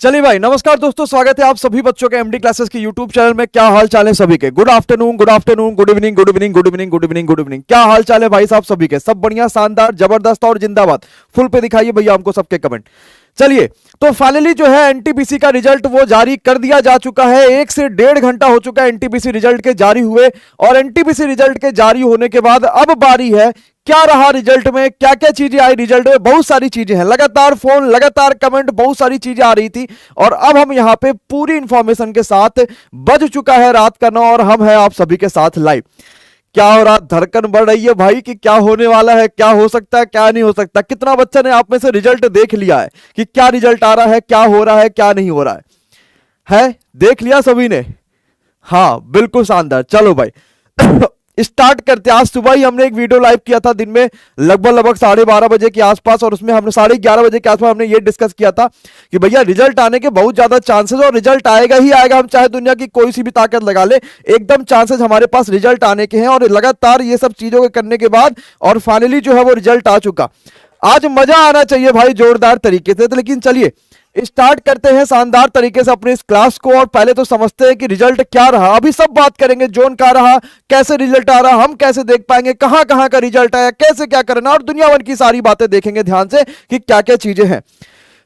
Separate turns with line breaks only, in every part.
चलिए भाई, नमस्कार दोस्तों, स्वागत है आप सभी बच्चों के एमडी क्लासेस के यूट्यूब चैनल में। क्या हाल चाल है सभी के? Good afternoon, good afternoon, good evening, good evening, good evening, good evening, good evening. क्या हाल चाल है भाई साहब सभी के? सब बढ़िया, शानदार, जबरदस्त और जिंदाबाद। फुल पे दिखाइए भैया हमको सबके कमेंट। चलिए, तो फाइनली जो है एनटीपीसी का रिजल्ट वो जारी कर दिया जा चुका है। 1 से 1.5 घंटा हो चुका है एनटीपीसी रिजल्ट के जारी हुए, और एनटीपीसी रिजल्ट के जारी होने के बाद अब बारी है क्या रहा रिजल्ट में, क्या क्या चीजें आई रिजल्ट में। बहुत सारी चीजें हैं, लगातार फोन, लगातार कमेंट, बहुत सारी चीजें आ रही थी, और अब हम यहां पे पूरी इंफॉर्मेशन के साथ बज चुका है रात का 9 और हम हैं आप सभी के साथ लाइव। क्या हो रहा? धड़कन बढ़ रही है भाई कि क्या होने वाला है, क्या हो सकता है, क्या नहीं हो सकता। कितना बच्चा ने आप में से रिजल्ट देख लिया है कि क्या रिजल्ट आ रहा है, क्या हो रहा है, क्या नहीं हो रहा है देख लिया सभी ने? हाँ बिल्कुल शानदार। चलो भाई स्टार्ट करते। आज सुबह ही हमने एक वीडियो लाइव किया था दिन में लगभग 12:30 बजे के आसपास, और उसमें हमने 11:30 बजे के आसपास हमने ये डिस्कस किया था कि भैया रिजल्ट आने के बहुत ज्यादा चांसेस, और रिजल्ट आएगा ही आएगा, हम चाहे दुनिया की कोई सी भी ताकत लगा ले, एकदम चांसेस हमारे पास रिजल्ट आने के हैं। और लगातार ये सब चीजों के करने के बाद और फाइनली जो है वो रिजल्ट आ चुका। आज मजा आना चाहिए भाई जोरदार तरीके से। तो लेकिन चलिए स्टार्ट करते हैं शानदार तरीके से अपने इस क्लास को, और पहले तो समझते हैं कि रिजल्ट क्या रहा। अभी सब बात करेंगे, जोन का रहा, कैसे रिजल्ट आ रहा, हम कैसे देख पाएंगे, कहां कहां का रिजल्ट आया, कैसे क्या करना, और दुनिया भर की सारी बातें देखेंगे ध्यान से कि क्या क्या चीजें हैं।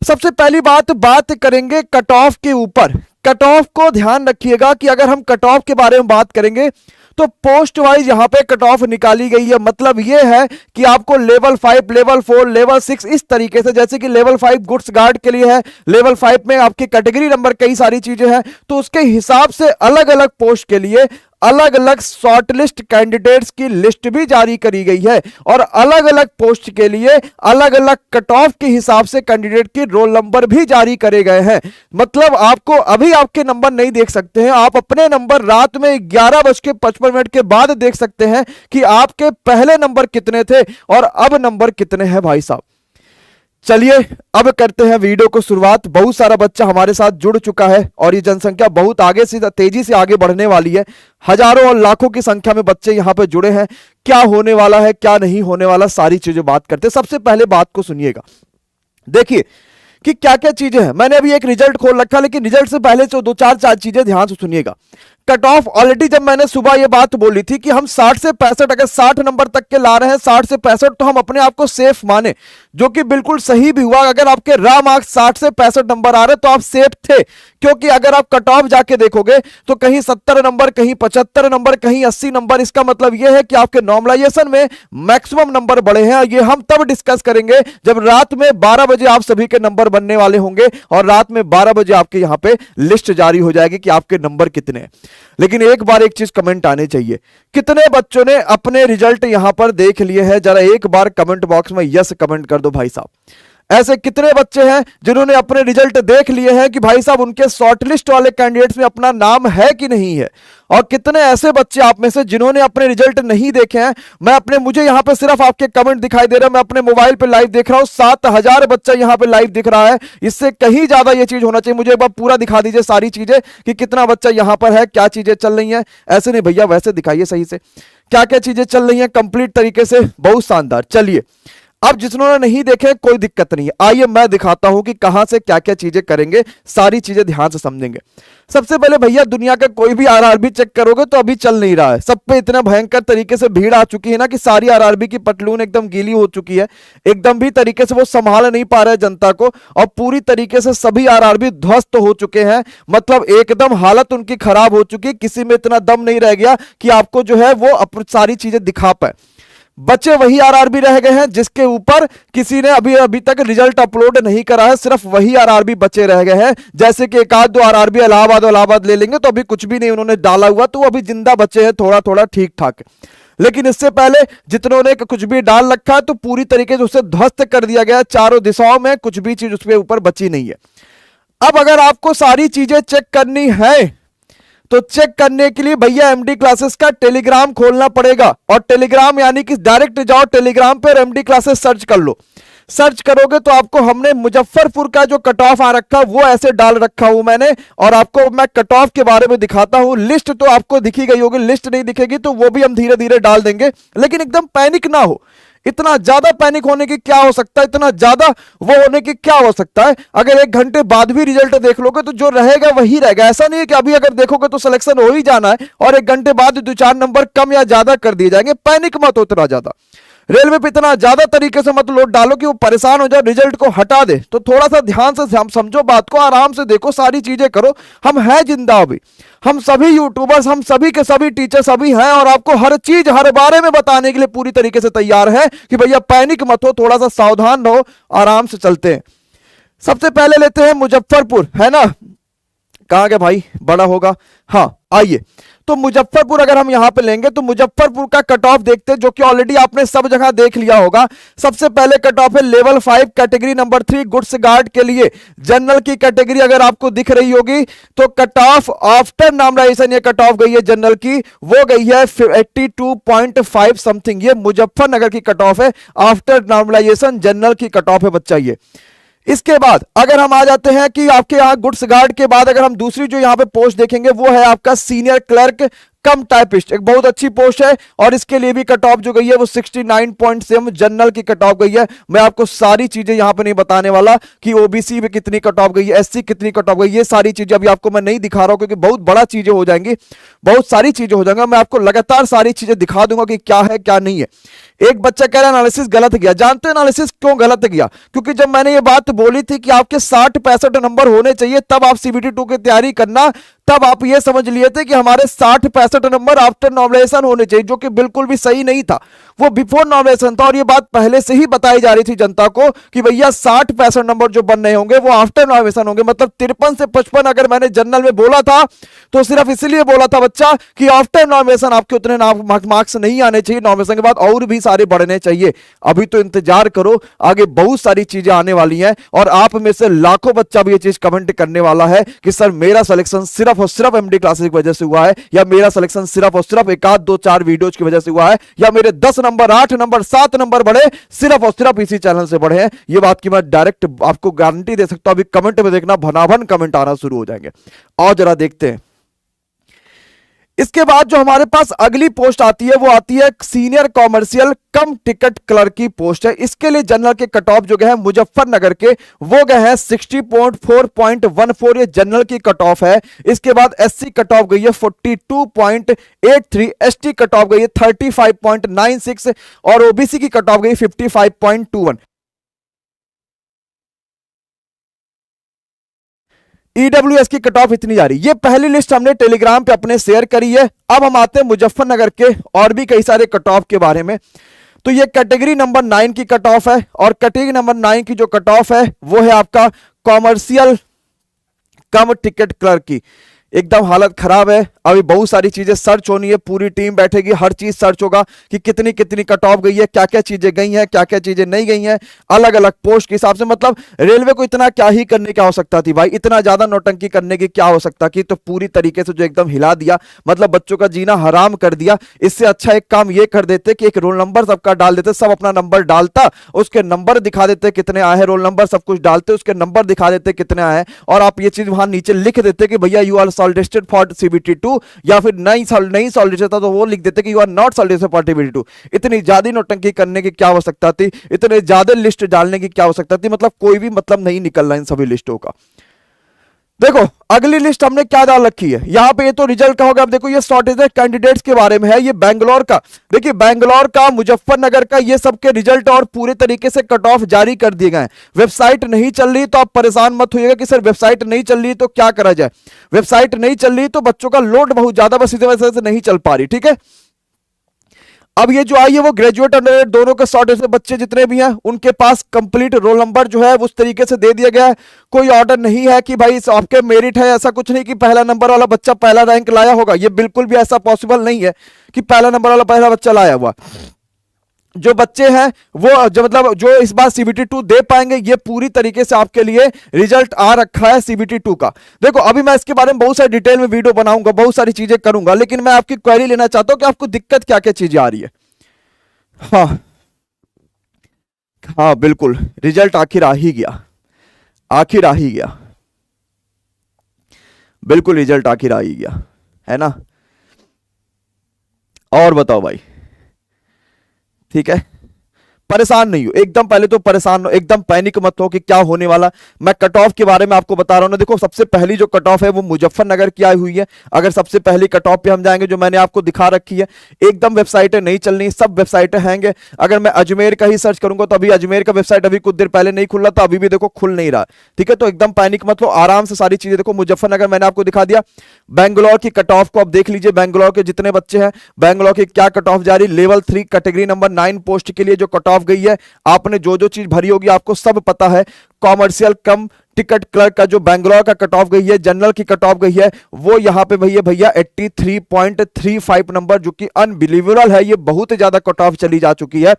सबसे पहली बात करेंगे कट ऑफ के ऊपर। कट ऑफ को ध्यान रखिएगा कि अगर हम कट ऑफ के बारे में बात करेंगे तो पोस्ट वाइज यहां पे कट ऑफ निकाली गई है। मतलब यह है कि आपको लेवल 5, लेवल 4, लेवल 6 इस तरीके से, जैसे कि लेवल 5 गुड्स गार्ड के लिए है, लेवल 5 में आपके कैटेगरी नंबर कई सारी चीजें हैं, तो उसके हिसाब से अलग अलग पोस्ट के लिए अलग अलग शॉर्टलिस्ट कैंडिडेट्स की लिस्ट भी जारी करी गई है, और अलग अलग पोस्ट के लिए अलग अलग कट ऑफ के हिसाब से कैंडिडेट के रोल नंबर भी जारी करे गए हैं। मतलब आपको अभी आपके नंबर नहीं देख सकते हैं, आप अपने नंबर रात में 11:55 के बाद देख सकते हैं कि आपके पहले नंबर कितने थे और अब नंबर कितने हैं भाई साहब। चलिए अब करते हैं वीडियो को शुरुआत। बहुत सारा बच्चा हमारे साथ जुड़ चुका है, और ये जनसंख्या बहुत आगे से तेजी से आगे बढ़ने वाली है। हजारों और लाखों की संख्या में बच्चे यहां पे जुड़े हैं। क्या होने वाला है, क्या नहीं होने वाला, सारी चीजें बात करते हैं। सबसे पहले बात को सुनिएगा, देखिए कि क्या क्या चीजें हैं। मैंने अभी एक रिजल्ट खोल रखा, लेकिन रिजल्ट से पहले दो चार चीजें ध्यान से सुनिएगा। कट ऑफ ऑलरेडी जब मैंने सुबह ये बात बोली थी कि हम 60 से 65, अगर 60 नंबर तक के ला रहे हैं, 60 से 65, तो हम अपने आप को सेफ माने, जो कि बिल्कुल सही भी हुआ। अगर आपके रॉ मार्क्स 60 से 65 नंबर आ रहे तो आप सेफ थे, क्योंकि अगर आप कट ऑफ जाके देखोगे तो कहीं 70 नंबर, कहीं 75 नंबर, कहीं 80 नंबर। इसका मतलब यह है कि आपके नॉर्मलाइजेशन में मैक्सिमम नंबर बढ़े हैं। ये हम तब डिस्कस करेंगे जब रात में 12 बजे आप सभी के नंबर बनने वाले होंगे, और रात में 12 बजे आपके यहां पे लिस्ट जारी हो जाएगी कि आपके नंबर कितने हैं। लेकिन एक बार एक चीज कमेंट आने चाहिए, कितने बच्चों ने अपने रिजल्ट यहां पर देख लिए हैं? जरा एक बार कमेंट बॉक्स में यस कमेंट कर दो भाई साहब। ऐसे कितने बच्चे हैं जिन्होंने अपने रिजल्ट देख लिए हैं कि भाई साहब उनके शॉर्टलिस्ट वाले कैंडिडेट्स में अपना नाम है कि नहीं है? और कितने ऐसे बच्चे आप में से जिन्होंने अपने रिजल्ट नहीं देखे हैं? मुझे यहां पे सिर्फ आपके कमेंट दिखाई दे रहे हैं, मैं अपने मोबाइल पे लाइव देख रहा हूं, 7000 बच्चा यहां पे लाइव दिख रहा है। इससे कहीं ज्यादा ये चीज होना चाहिए। मुझे एक बार पूरा दिखा दीजिए सारी चीजें कि कितना बच्चा यहां पर है, क्या चीजें चल रही हैं। ऐसे नहीं भैया, वैसे दिखाइए सही से क्या क्या चीजें चल रही हैं कंप्लीट तरीके से। बहुत शानदार। चलिए अब जिन्होंने नहीं देखे कोई दिक्कत नहीं है, आइए मैं दिखाता हूं कि कहां से क्या क्या चीजें करेंगे, सारी चीजें ध्यान से समझेंगे। सबसे पहले भैया दुनिया का कोई भी आरआरबी चेक करोगे तो अभी चल नहीं रहा है। सब पे इतना भयंकर तरीके से भीड़ आ चुकी है ना कि सारी आरआरबी की पटलून एकदम गीली हो चुकी है। एकदम भी तरीके से वो संभाल नहीं पा रहे जनता को, और पूरी तरीके से सभी आरआरबी ध्वस्त हो चुके हैं। मतलब एकदम हालत उनकी खराब हो चुकी है। किसी में इतना दम नहीं रह गया कि आपको जो है वो सारी चीजें दिखा पाए। बचे वही आरआरबी रह गए हैं जिसके ऊपर किसी ने अभी तक रिजल्ट अपलोड नहीं करा है। सिर्फ वही आरआरबी बचे रह गए हैं, जैसे कि एक आध दो आरआरबी इलाहाबाद ले लेंगे तो अभी कुछ भी नहीं उन्होंने डाला हुआ, तो वो अभी जिंदा बचे हैं, थोड़ा थोड़ा ठीक ठाक। लेकिन इससे पहले जितनों ने कुछ भी डाल रखा है तो पूरी तरीके से उसे ध्वस्त कर दिया गया। चारों दिशाओं में कुछ भी चीज उसके ऊपर बची नहीं है। अब अगर आपको सारी चीजें चेक करनी है तो चेक करने के लिए भैया एमडी क्लासेस का टेलीग्राम खोलना पड़ेगा। और टेलीग्राम यानी कि डायरेक्ट जाओ टेलीग्राम पर एमडी क्लासेस सर्च कर लो। सर्च करोगे तो आपको हमने मुजफ्फरपुर का जो कट ऑफ आ रखा वो ऐसे डाल रखा हूं मैंने, और आपको मैं कट ऑफ के बारे में दिखाता हूं। लिस्ट तो आपको दिखी गई होगी, लिस्ट नहीं दिखेगी तो वो भी हम धीरे धीरे डाल देंगे, लेकिन एकदम पैनिक ना हो। इतना ज्यादा पैनिक होने की क्या हो सकता है, इतना ज्यादा वो होने की क्या हो सकता है। अगर 1 घंटे बाद भी रिजल्ट देख लोगे तो जो रहेगा वही रहेगा। ऐसा नहीं है कि अभी अगर देखोगे तो सिलेक्शन हो ही जाना है और 1 घंटे बाद 2-4 नंबर कम या ज्यादा कर दिए जाएंगे। पैनिक मत हो इतना ज्यादा, रेलवे पे इतना ज्यादा तरीके से मत लोड डालो कि वो परेशान हो जाए, रिजल्ट को हटा दे। तो थोड़ा सा ध्यान से हम समझो बात को, आराम से देखो, सारी चीजें करो। हम हैं जिंदा अभी, हम सभी यूट्यूबर्स, हम सभी के सभी टीचर सभी हैं और आपको हर चीज हर बारे में बताने के लिए पूरी तरीके से तैयार है कि भैया पैनिक मत हो, थोड़ा सा सावधान रहो, आराम से चलते हैं। सबसे पहले लेते हैं मुजफ्फरपुर, है ना, कहां गया भाई, बड़ा होगा, हाँ आइए। तो मुजफ्फरपुर अगर हम यहां पे लेंगे तो मुजफ्फरपुर का कट ऑफ देखते हैं, जो कि ऑलरेडी आपने सब जगह देख लिया होगा। सबसे पहले कट ऑफ है level 5 category number 3 goods guard के लिए। जनरल की कैटेगरी अगर आपको दिख रही होगी तो कट ऑफ आफ्टर नॉर्मलाइजेशन ये कट ऑफ गई है जनरल की, वो गई है 82.5 समथिंग। ये मुजफ्फरनगर की कट ऑफ है, आफ्टर नॉर्मलाइजेशन जनरल की कट ऑफ है बच्चा ये। इसके बाद अगर हम आ जाते हैं कि आपके यहां गुड्स गार्ड के बाद अगर हम दूसरी जो यहां पे पोस्ट देखेंगे वो है आपका सीनियर क्लर्क कम टाइपिस्ट, एक बहुत अच्छी पोस्ट है और इसके लिए भी कट ऑफ जो गई है वो 69.7 जनरल की कट ऑफ गई है। मैं आपको सारी चीजें यहां पे नहीं बताने वाला कि ओबीसी में कितनी कट ऑफ गई है, एससी कितनी कट ऑफ गई है, ये सारी चीजें अभी आपको मैं नहीं दिखा रहा हूं क्योंकि बहुत बड़ा चीजें हो जाएंगी, बहुत सारी चीजें हो जाएंगी। मैं आपको लगातार सारी चीजें दिखा दूंगा कि क्या है क्या नहीं है। एक बच्चा कह रहा है एनालिसिस गलत गया, जानते हैं एनालिसिस क्यों गलत गया? क्योंकि जब मैंने ये बात बोली थी कि आपके 60-65 नंबर होने चाहिए तब आप सीबीटी 2 की तैयारी करना, तब आप ये समझ लिए थे कि हमारे 60-65 नंबर आफ्टर नॉर्मलाइजेशन होने चाहिए, जो कि बिल्कुल भी सही नहीं था, वो बिफोर नॉर्मलाइजेशन था। और ये बात पहले से ही बताई जा रही थी जनता को कि भैया 60-65 नंबर जो बन रहे होंगे वो आफ्टर नॉर्मलाइजेशन होंगे। मतलब 53 से 55 अगर मैंने जनरल में बोला था तो सिर्फ इसलिए बोला था बच्चा कि आफ्टर नॉर्मलाइजेशन आपके उतने मार्क्स नहीं आने चाहिए, नॉर्मलाइजेशन के बाद और भी सारे बढ़ने चाहिए। अभी तो इंतजार करो, आगे बहुत सारी चीजें आने वाली हैं और आप में से लाखों बच्चा भी ये चीज कमेंट करने वाला है कि सर मेरा सिलेक्शन सिर्फ और सिर्फ एमडी क्लासेस की वजह से हुआ है, या मेरा सिलेक्शन सिर्फ और सिर्फ 1-2-4 वीडियोज की वजह से हुआ है, या मेरे 10 नंबर 8 नंबर 7 नंबर बढ़े सिर्फ और सिर्फ इसी चैनल से बढ़े हैं। ये बात की मैं डायरेक्ट आपको गारंटी दे सकता हूं। अभी कमेंट में देखना भनाभन कमेंट आना शुरू हो जाएंगे। और जरा देखते हैं इसके बाद जो हमारे पास अगली पोस्ट आती है वो आती है सीनियर कॉमर्शियल कम टिकट क्लर्क की पोस्ट है। इसके लिए जनरल के कट ऑफ जो गए हैं मुजफ्फरनगर के वो गए हैं 60.4.14, ये जनरल की कट ऑफ है। इसके बाद एससी कट ऑफ गई है 42.83, एसटी कट ऑफ गई है 35.96 और ओबीसी की कट ऑफ गई 55.21। ईडब्ल्यूएस की कट ऑफ इतनी जा रही। ये पहली लिस्ट हमने टेलीग्राम पे अपने शेयर करी है। अब हम आते हैं मुजफ्फरनगर के और भी कई सारे कट ऑफ के बारे में। तो ये कैटेगरी नंबर 9 की कट ऑफ है और कैटेगरी नंबर 9 की जो कट ऑफ है वो है आपका कॉमर्शियल कम टिकट क्लर्क की। एकदम हालत खराब है, अभी बहुत सारी चीजें सर्च होनी है, पूरी टीम बैठेगी, हर चीज सर्च होगा कि कितनी कितनी कट ऑफ गई है, क्या क्या चीजें गई हैं, क्या क्या चीजें नहीं गई हैं, अलग अलग पोस्ट के हिसाब से। मतलब रेलवे को इतना क्या ही करने की आवश्यकता थी भाई, इतना ज्यादा नौटंकी करने की क्या आवश्यकता की? तो पूरी तरीके से जो एकदम हिला दिया, मतलब बच्चों का जीना हराम कर दिया। इससे अच्छा एक काम ये कर देते कि एक रोल नंबर सबका डाल देते, सब अपना नंबर डालता, उसके नंबर दिखा देते कितने आए हैं, रोल नंबर सब कुछ डालते, उसके नंबर दिखा देते कितने आए हैं, और आप ये चीज वहां नीचे लिख देते कि भैया you are shortlisted for CBT 2, या फिर नहीं शॉर्टलिस्टेड था तो वो लिख देते कि you are not shortlisted for CBT 2। इतनी ज्यादा नौटंकी करने की क्या आवश्यकता थी, इतने ज्यादा लिस्ट डालने की क्या आवश्यकता थी? मतलब कोई भी मतलब नहीं निकल रहा इन सभी लिस्टों का। देखो अगली लिस्ट हमने क्या डाल रखी है यहां पे, ये तो रिजल्ट का होगा। अब देखो ये शॉर्टेज है कैंडिडेट्स के बारे में है, ये बैंगलोर का, देखिए बैंगलोर का, मुजफ्फरनगर का, ये सबके रिजल्ट और पूरे तरीके से कट ऑफ जारी कर दिए गए हैं। वेबसाइट नहीं चल रही तो आप परेशान मत होइएगा कि सर वेबसाइट नहीं चल रही तो क्या करा जाए। वेबसाइट नहीं चल रही तो बच्चों का लोड बहुत ज्यादा, बस इसी वजह से नहीं चल पा रही, ठीक है। अब ये जो आई है वो ग्रेजुएट अंडर दोनों के शॉर्टेज से बच्चे जितने भी हैं उनके पास कंप्लीट रोल नंबर जो है उस तरीके से दे दिया गया है। कोई ऑर्डर नहीं है कि भाई आपके मेरिट है, ऐसा कुछ नहीं कि पहला नंबर वाला बच्चा पहला रैंक लाया होगा, ये बिल्कुल भी ऐसा पॉसिबल नहीं है कि पहला नंबर वाला पहला बच्चा लाया हुआ। जो बच्चे हैं वो जो मतलब जो इस बार सीबीटी 2 दे पाएंगे, ये पूरी तरीके से आपके लिए रिजल्ट आ रखा है सीबीटी 2 का। देखो अभी मैं इसके बारे में बहुत सारी डिटेल में वीडियो बनाऊंगा, बहुत सारी चीजें करूंगा, लेकिन मैं आपकी क्वेरी लेना चाहता हूं कि आपको दिक्कत क्या क्या चीजें आ रही है। हाँ हाँ बिल्कुल, रिजल्ट आखिर आ ही गया, आखिर आ ही गया, बिल्कुल रिजल्ट आखिर आ ही गया, है ना। और बताओ भाई, ठीक है, परेशान नहीं हो, एकदम पहले तो परेशान हो, एकदम पैनिक मत हो कि क्या होने वाला। मैं कट ऑफ के बारे में आपको बता रहा हूं ना। देखो सबसे पहली जो कट ऑफ है वो मुजफ्फरनगर की आई हुई है। अगर सबसे पहली कट ऑफ पे हम जाएंगे जो मैंने आपको दिखा रखी है, एकदम वेबसाइटें नहीं चलनी, सब वेबसाइटें हैंग है। अगर मैं अजमेर का ही सर्च करूंगा तो अभी अजमेर का वेबसाइट अभी कुछ देर पहले नहीं खुल रहा था, अभी भी देखो खुल नहीं रहा। ठीक है, तो एकदम पैनिक मत लो, आराम से सारी चीजें देखो। मुजफ्फरनगर मैंने आपको दिखा दिया। बैंगलोर की कट ऑफ को आप देख लीजिए, बैंगलोर के जितने बच्चे हैं, बैंगलोर की क्या कट ऑफ जारी। लेवल 3 कैटेगरी नंबर 9 पोस्ट के लिए जो कट ऑफ गई है, आपने जो जो चीज भरी होगी आपको सब पता है। कॉमर्शियल कम टिकट क्लर्क का जो बैंगलोर का कट ऑफ गई है, जनरल की कट ऑफ गई है, वो यहां पे भैया 83.35 नंबर, जो कि अनबिलीवेबल है। ये बहुत ज्यादा कट ऑफ चली जा चुकी है।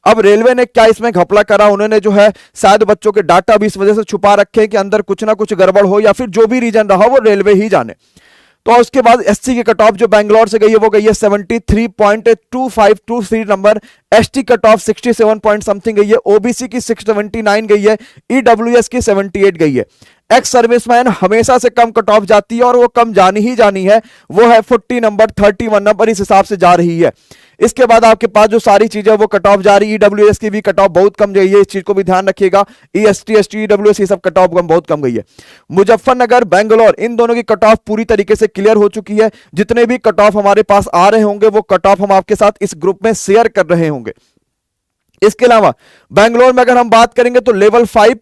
अब रेलवे ने क्या इसमें घपला करा, उन्होंने जो है शायद बच्चों के डाटा भी इस वजह से छुपा रखे कि अंदर कुछ ना कुछ गड़बड़ हो, या फिर जो भी रीजन रहा वो रेलवे ही जाने। तो उसके बाद एससी की कट ऑफ जो बैंगलोर से गई है वो गई है 73.2523 number. ST cut off 67 point something गई है। ओबीसी की 679 गई है। ईडब्ल्यूएस की 78 गई है। एक्स सर्विसमैन हमेशा से कम कट ऑफ जाती है और वो कम जानी ही जानी है, वो है 40 नंबर, 31 नंबर, इस हिसाब से जा रही है। इसके बाद आपके पास जो सारी चीजें वो कट ऑफ जा रही है। ईडब्ल्यूएस की भी कट ऑफ बहुत कम गई है, इस चीज को भी ध्यान रखिएगा। ईएसटी एसटी ईडब्ल्यूएस ये सब कट ऑफ बहुत कम गई है। मुजफ्फरनगर बैंगलोर इन दोनों की कट ऑफ पूरी तरीके से क्लियर हो चुकी है। जितने भी कट ऑफ हमारे पास आ रहे होंगे वो कट ऑफ हम आपके साथ इस ग्रुप में शेयर कर रहे होंगे। इसके अलावा बैंगलोर में अगर हम बात करेंगे तो लेवल 5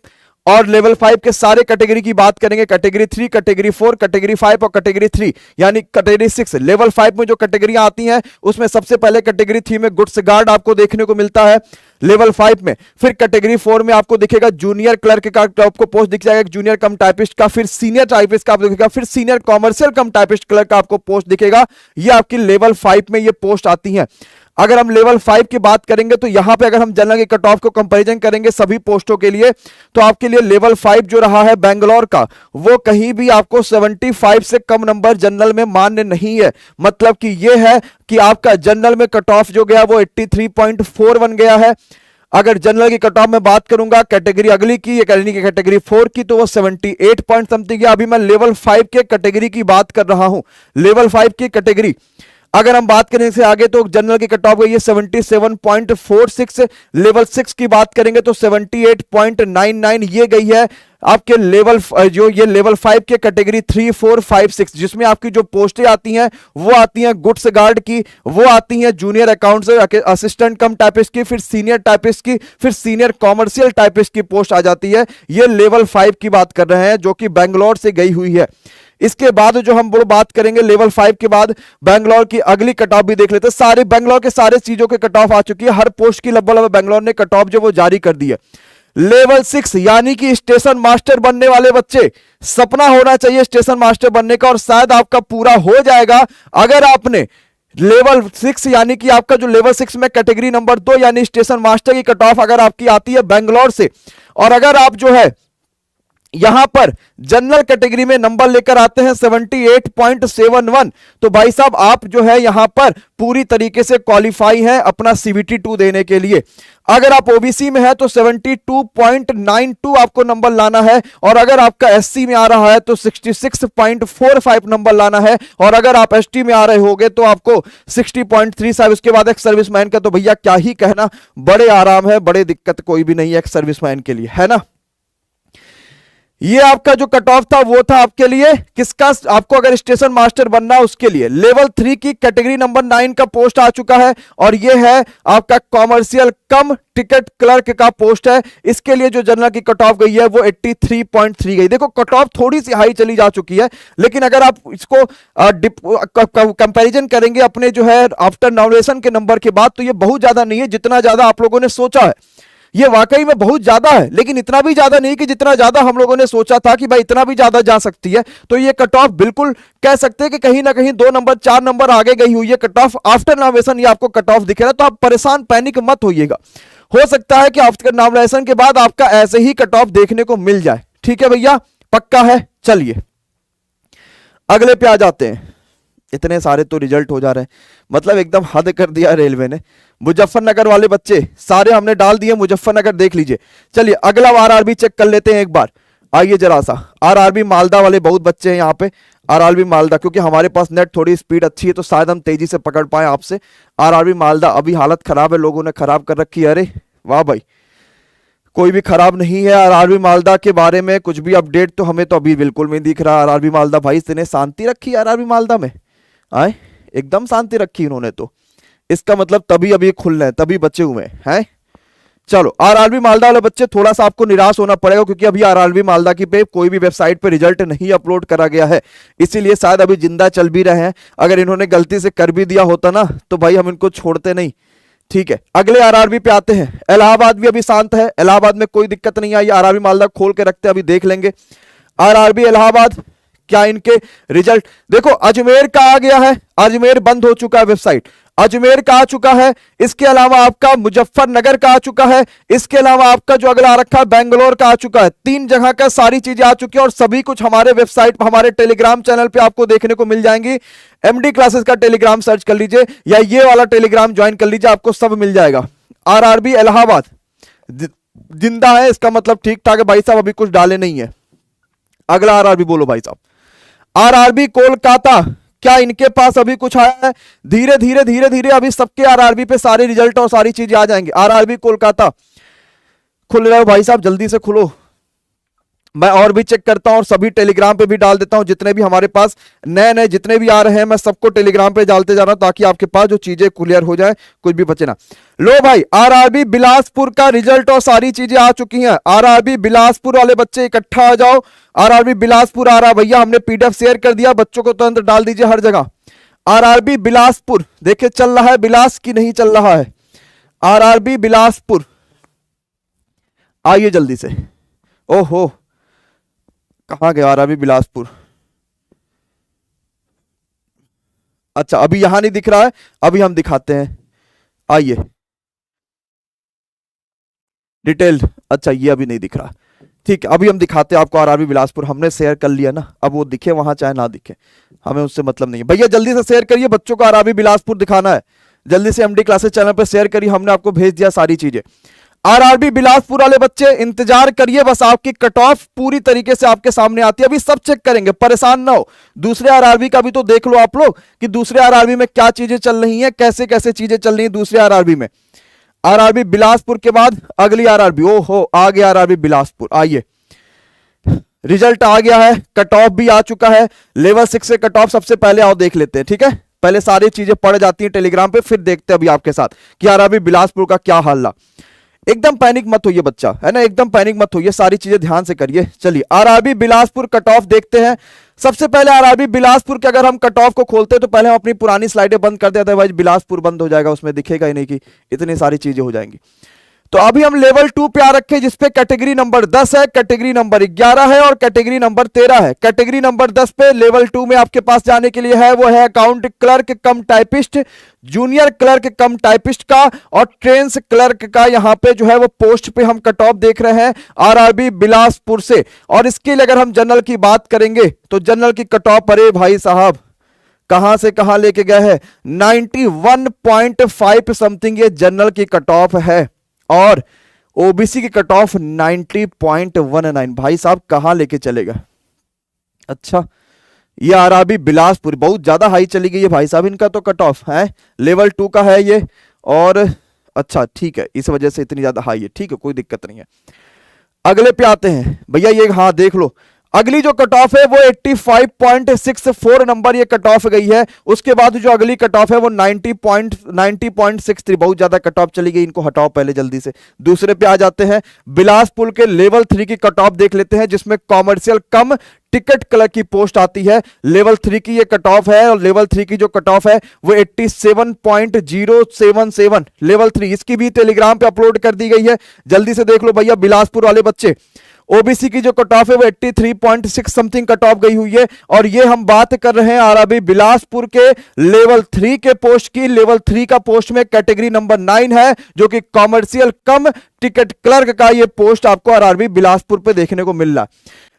और लेवल 5 के सारे कैटेगरी की बात करेंगे। कैटेगरी 3, कैटेगरी 4, कैटेगरी 5 और कैटेगरी 3 यानी कैटेगरी 6। लेवल 5 में जो कैटेगरियां आती हैं उसमें सबसे पहले कैटेगरी 3 में गुड्स गार्ड आपको देखने को मिलता है लेवल 5 में। फिर कैटेगरी 4 में आपको दिखेगा जूनियर क्लर्क का आपको पोस्ट दिख जाएगा, जूनियर कम टाइपिस्ट का। फिर सीनियर टाइपिस्ट का आपको दिखेगा। फिर सीनियर कॉमर्शियल कम टाइपिस्ट क्लर्क का आपको पोस्ट दिखेगा। ये आपकी लेवल 5 में ये पोस्ट आती हैं। अगर हम लेवल 5 की बात करेंगे तो यहां पे अगर हम जनरल के कट ऑफ को कंपैरिजन करेंगे सभी पोस्टों के लिए, तो आपके लिए लेवल 5 जो रहा है बैंगलोर का, वो कहीं भी आपको 75 से कम नंबर जनरल में मान्य नहीं है। मतलब कि ये है कि आपका जनरल में कट ऑफ जो गया वो 83.41 गया है। अगर जनरल की कट ऑफ में बात करूंगा कैटेगरी अगली की, यानी कि कैटेगरी 4 की, तो वो 78 पॉइंट समथिंग गया। अभी मैं लेवल 5 के कैटेगरी की बात कर रहा हूं। लेवल 5 की कैटेगरी अगर हम बात करें इससे आगे तो जनरल की कट ऑफ गई है 77.46। लेवल 6 की बात करेंगे तो 78.99 ये गई है आपके लेवल जो ये लेवल 5 के कैटेगरी 3, 4, 5, 6 जिसमें आपकी जो पोस्टें आती हैं वो आती हैं गुड्स गार्ड की, वो आती हैं जूनियर अकाउंट्स असिस्टेंट कम टाइपिस्ट की, फिर सीनियर टाइपिस्ट की, फिर सीनियर कॉमर्शियल टाइपिस्ट की पोस्ट आ जाती है। ये लेवल 5 की बात कर रहे हैं जो कि बैंगलोर से गई हुई है। इसके बाद जो हम वो बात करेंगे लेवल 5 के बाद बैंगलोर की अगली कट ऑफ भी देख लेते हैं। सारे बैंगलोर के सारे चीजों के कट ऑफ आ चुकी है। हर पोस्ट की लगभग बैंगलोर ने कट ऑफ जो वो जारी कर दी है। लेवल 6 यानी कि स्टेशन मास्टर बनने वाले बच्चे, सपना होना चाहिए स्टेशन मास्टर बनने का और शायद आपका पूरा हो जाएगा अगर आपने लेवल 6 यानी कि आपका जो लेवल 6 में कैटेगरी नंबर 2 यानी स्टेशन मास्टर की कट ऑफ अगर आपकी आती है बैंगलोर से, और अगर आप जो है यहां पर जनरल कैटेगरी में नंबर लेकर आते हैं 78.71, तो भाई साहब आप जो है यहां पर पूरी तरीके से क्वालिफाई हैं अपना CBT 2 देने के लिए। अगर आप ओबीसी में है तो 72.92 आपको नंबर लाना है, और अगर आपका एससी में आ रहा है तो 66.45 नंबर लाना है, और अगर आप एसटी में आ रहे होगे तो आपको 60.37। उसके बाद एक सर्विसमैन का तो भैया क्या ही कहना, बड़े आराम है, बड़े दिक्कत कोई भी नहीं है एक सर्विसमैन के लिए, है ना। ये आपका जो कट ऑफ था वो था आपके लिए किसका, आपको अगर स्टेशन मास्टर बनना है उसके लिए। लेवल 3 की कैटेगरी नंबर 9 का पोस्ट आ चुका है, और ये है आपका कॉमर्शियल कम टिकट क्लर्क का पोस्ट है। इसके लिए जो जनरल की कट ऑफ गई है वो 83.3 गई। देखो कट ऑफ थोड़ी सी हाई चली जा चुकी है, लेकिन अगर आप इसको कंपैरिजन करेंगे अपने जो है आफ्टर नॉमिनेशन के नंबर के बाद, तो ये बहुत ज्यादा नहीं है जितना ज्यादा आप लोगों ने सोचा है। ये वाकई में बहुत ज्यादा है, लेकिन इतना भी ज्यादा नहीं कि जितना ज्यादा हम लोगों ने सोचा था कि भाई इतना भी ज्यादा जा सकती है। तो ये कट ऑफ बिल्कुल कह सकते हैं कि कहीं ना कहीं 2 नंबर 4 नंबर आगे गई हुई है कट ऑफ। आफ्टर नॉमिनेशन ये आपको कट ऑफ दिखेगा, तो आप परेशान पैनिक मत होइएगा। हो सकता है कि आफ्टर नॉमिनेशन के बाद आपका ऐसे ही कट ऑफ देखने को मिल जाए। ठीक है भैया, पक्का है। चलिए अगले पे आ जाते हैं। इतने सारे तो रिजल्ट हो जा रहे हैं, मतलब एकदम हद कर दिया रेलवे ने। मुजफ्फरनगर वाले बच्चे सारे हमने डाल दिए, मुजफ्फरनगर देख लीजिए। चलिए अगला आरआरबी चेक कर लेते हैं एक बार। आइए जरा सा, आरआरबी मालदा वाले बहुत बच्चे हैं यहाँ पे। आरआरबी मालदा, क्योंकि हमारे पास नेट थोड़ी स्पीड अच्छी है तो शायद हम तेजी से पकड़ पाए आपसे। आरआरबी मालदा, अभी हालत खराब है, लोगों ने खराब कर रखी है। अरे वाह भाई, कोई भी खराब नहीं है। आरआरबी मालदा के बारे में कुछ भी अपडेट तो हमें तो अभी बिल्कुल नहीं दिख रहा। आरआरबी मालदा भाई इसने शांति रखी आरआरबी मालदा में, आए एकदम शांति रखी इन्होंने तो। इसका मतलब तभी अभी खुल रहे हैं, तभी बचे हुए हैं। चलो आरआरबी मालदा वाले बच्चे थोड़ा सा आपको निराश होना पड़ेगा, क्योंकि अभी आरआरबी मालदा की पे कोई भी वेबसाइट पे रिजल्ट नहीं अपलोड करा गया है, इसीलिए शायद अभी जिंदा चल भी रहे हैं। अगर इन्होंने गलती से कर भी दिया होता ना तो भाई हम इनको छोड़ते नहीं। ठीक है, अगले आरआरबी पे आते हैं। इलाहाबाद भी अभी शांत है, इलाहाबाद में कोई दिक्कत नहीं आई। आरआरबी मालदा खोल के रखते हैं, अभी देख लेंगे। आरआरबी इलाहाबाद क्या इनके रिजल्ट देखो। अजमेर का आ गया है, अजमेर बंद हो चुका है वेबसाइट, अजमेर का आ चुका है। इसके अलावा आपका मुजफ्फरनगर का आ चुका है। इसके अलावा आपका जो अगला आ रखा है बेंगलोर का आ चुका है। 3 जगह का सारी चीजें आ चुकी हैं और सभी कुछ हमारे वेबसाइट पर, हमारे टेलीग्राम चैनल पे आपको देखने को मिल जाएंगी। एमडी क्लासेस का टेलीग्राम सर्च कर लीजिए या ये वाला टेलीग्राम ज्वाइन कर लीजिए, आपको सब मिल जाएगा। आरआरबी इलाहाबाद जिंदा है, इसका मतलब ठीक ठाक है भाई साहब, अभी कुछ डाले नहीं है। अगला आरआरबी बोलो भाई साहब। आरआरबी कोलकाता, क्या इनके पास अभी कुछ आया है? धीरे धीरे धीरे धीरे अभी सबके आरआरबी पे सारे रिजल्ट और सारी चीजें आ जाएंगे। आरआरबी कोलकाता खुल रहा है भाई साहब, जल्दी से खुलो। मैं और भी चेक करता हूं और सभी टेलीग्राम पे भी डाल देता हूं। जितने भी हमारे पास नए नए जितने भी आ रहे हैं मैं सबको टेलीग्राम पे डालते जा रहा हूं, ताकि आपके पास जो चीजें क्लियर हो जाए, कुछ भी बचे ना। लो भाई, आरआरबी बिलासपुर का रिजल्ट और सारी चीजें आ चुकी हैं। आरआरबी बिलासपुर वाले बच्चे इकट्ठा आ जाओ। आरआरबी बिलासपुर आ रहा भैया, हमने पीडीएफ शेयर कर दिया, बच्चों को तुरंत डाल दीजिए हर जगह। आरआरबी बिलासपुर देखिए चल रहा है, बिलास की नहीं चल रहा है। आरआरबी बिलासपुर आइए जल्दी से। ओहो, कहां गया आरआरबी बिलासपुर? अच्छा अभी यहां नहीं दिख रहा है, अभी हम दिखाते हैं। आइए डिटेल्ड, अच्छा ये अभी नहीं दिख रहा, ठीक है अभी हम दिखाते हैं आपको। आरआरबी बिलासपुर हमने शेयर कर लिया ना, अब वो दिखे वहां चाहे ना दिखे, हमें उससे मतलब नहीं है। भैया जल्दी से शेयर करिए, बच्चों को आरआरबी बिलासपुर दिखाना है। जल्दी से एमडी क्लासेस चैनल पर शेयर करिए, हमने आपको भेज दिया सारी चीजें। आरआरबी बिलासपुर वाले बच्चे इंतजार करिए, बस आपकी कट ऑफ पूरी तरीके से आपके सामने आती है। अभी सब चेक करेंगे, परेशान ना हो। दूसरे आरआरबी का भी तो देख लो आप लोग कि दूसरे आरआरबी में क्या चीजें चल रही हैं, कैसे कैसे चीजें चल रही हैं दूसरे आरआरबी में। आरआरबी बिलासपुर के बाद अगली आरआरबी, ओहो आ गया आरआरबी बिलासपुर। आइए रिजल्ट आ गया है, कट ऑफ भी आ चुका है। लेवल 6 से कट ऑफ सबसे पहले आओ देख लेते हैं, ठीक है। पहले सारी चीजें पढ़ जाती हैं टेलीग्राम पे, फिर देखते हैं अभी आपके साथ कि आरआरबी बिलासपुर का क्या हाल रहा। एकदम पैनिक मत होइए बच्चा, है ना, एकदम पैनिक मत होइए, सारी चीजें ध्यान से करिए। चलिए आरआरबी बिलासपुर कट ऑफ देखते हैं। सबसे पहले आरआरबी बिलासपुर के अगर हम कट ऑफ को खोलते हैं तो पहले हम अपनी पुरानी स्लाइडें बंद कर देते हैं भाई, बिलासपुर बंद हो जाएगा, उसमें दिखेगा ही नहीं कि इतनी सारी चीजें हो जाएंगी। तो अभी हम लेवल 2 पे आ रखे, जिसपे कैटेगरी नंबर 10 है, कैटेगरी नंबर 11 है और कैटेगरी नंबर 13 है। कैटेगरी नंबर 10 पे लेवल 2 में आपके पास जाने के लिए है, वो है अकाउंट क्लर्क कम टाइपिस्ट, जूनियर क्लर्क कम टाइपिस्ट का और ट्रेंस क्लर्क का। यहां पे जो है वो पोस्ट पे हम कट ऑफ देख रहे हैं आरआरबी बिलासपुर से। और इसके लिए अगर हम जनरल की बात करेंगे तो जनरल की कट ऑफ, अरे भाई साहब कहां से कहां लेके गए हैं, 91.5 समथिंग ये जनरल की कट ऑफ है और ओबीसी की कट ऑफ 90.19। भाई साहब कहां लेके चलेगा। अच्छा ये आरआरबी बिलासपुर बहुत ज्यादा हाई चली गई है भाई साहब, इनका तो कट ऑफ है लेवल 2 का है ये। और अच्छा ठीक है, इस वजह से इतनी ज्यादा हाई है, ठीक है कोई दिक्कत नहीं है। अगले पे आते हैं भैया, ये हाँ देख लो, अगली जो कट ऑफ है वो 85.64 नंबर ये कट ऑफ गई है। उसके बाद जो अगली कट ऑफ है वो 90.63, बहुत ज्यादा कट ऑफ चली गई, इनको हटाओ पहले जल्दी से। दूसरे पे आ जाते हैं, बिलासपुर के लेवल 3 की कट ऑफ देख लेते हैं, जिसमें कॉमर्शियल कम टिकट क्लर्क की पोस्ट आती है। लेवल 3 की ये कट ऑफ है और लेवल 3 की जो कट ऑफ है वो 87.077 लेवल 3, इसकी भी टेलीग्राम पे अपलोड कर दी गई है, जल्दी से देख लो भैया बिलासपुर वाले बच्चे। ओबीसी की जो कट ऑफ है वो 83.6 समथिंग कट ऑफ गई हुई है। और ये हम बात कर रहे हैं आरआरबी बिलासपुर के लेवल 3 के पोस्ट की। लेवल 3 का पोस्ट में कैटेगरी नंबर 9 है, जो कि कॉमर्शियल कम टिकट क्लर्क का ये पोस्ट आपको आरआरबी बिलासपुर पे देखने को मिल रहा है।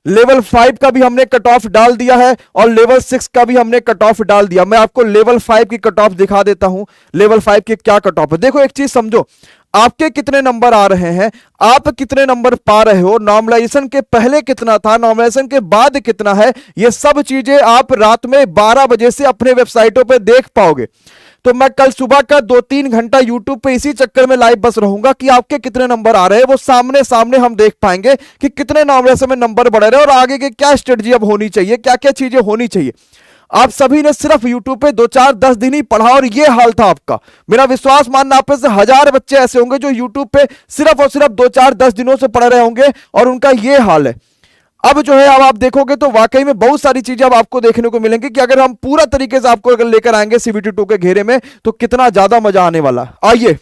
लेवल 5 का भी हमने कट ऑफ डाल दिया है और लेवल 6 का भी हमने कट ऑफ डाल दिया। मैं आपको लेवल 5 की कट ऑफ दिखा देता हूं, लेवल 5 की क्या कट ऑफ है। देखो एक चीज समझो, आपके कितने नंबर आ रहे हैं, आप कितने नंबर पा रहे हो, नॉर्मलाइजेशन के पहले कितना था, नॉर्मलाइजेशन के बाद कितना है, ये सब चीजें आप रात में 12 बजे से अपने वेबसाइटों पे देख पाओगे। तो मैं कल सुबह का 2-3 घंटा यूट्यूब पे इसी चक्कर में लाइव बस रहूंगा कि आपके कितने नंबर आ रहे हैं, वो सामने सामने हम देख पाएंगे कि कितने नंबर बढ़ रहे हैं और आगे की क्या स्ट्रेटजी अब होनी चाहिए, क्या क्या चीजें होनी चाहिए। आप सभी ने सिर्फ YouTube पे 2-4-10 दिन ही पढ़ा और ये हाल था आपका। मेरा विश्वास मानना, आप में से 1000 बच्चे ऐसे होंगे जो YouTube पे सिर्फ और सिर्फ 2-4-10 दिनों से पढ़ रहे होंगे और उनका ये हाल है। अब जो है, अब आप देखोगे तो वाकई में बहुत सारी चीजें अब आपको देखने को मिलेंगी कि अगर हम पूरा तरीके से आपको अगर लेकर आएंगे CBT 2 के घेरे में तो कितना ज्यादा मजा आने वाला। आइए,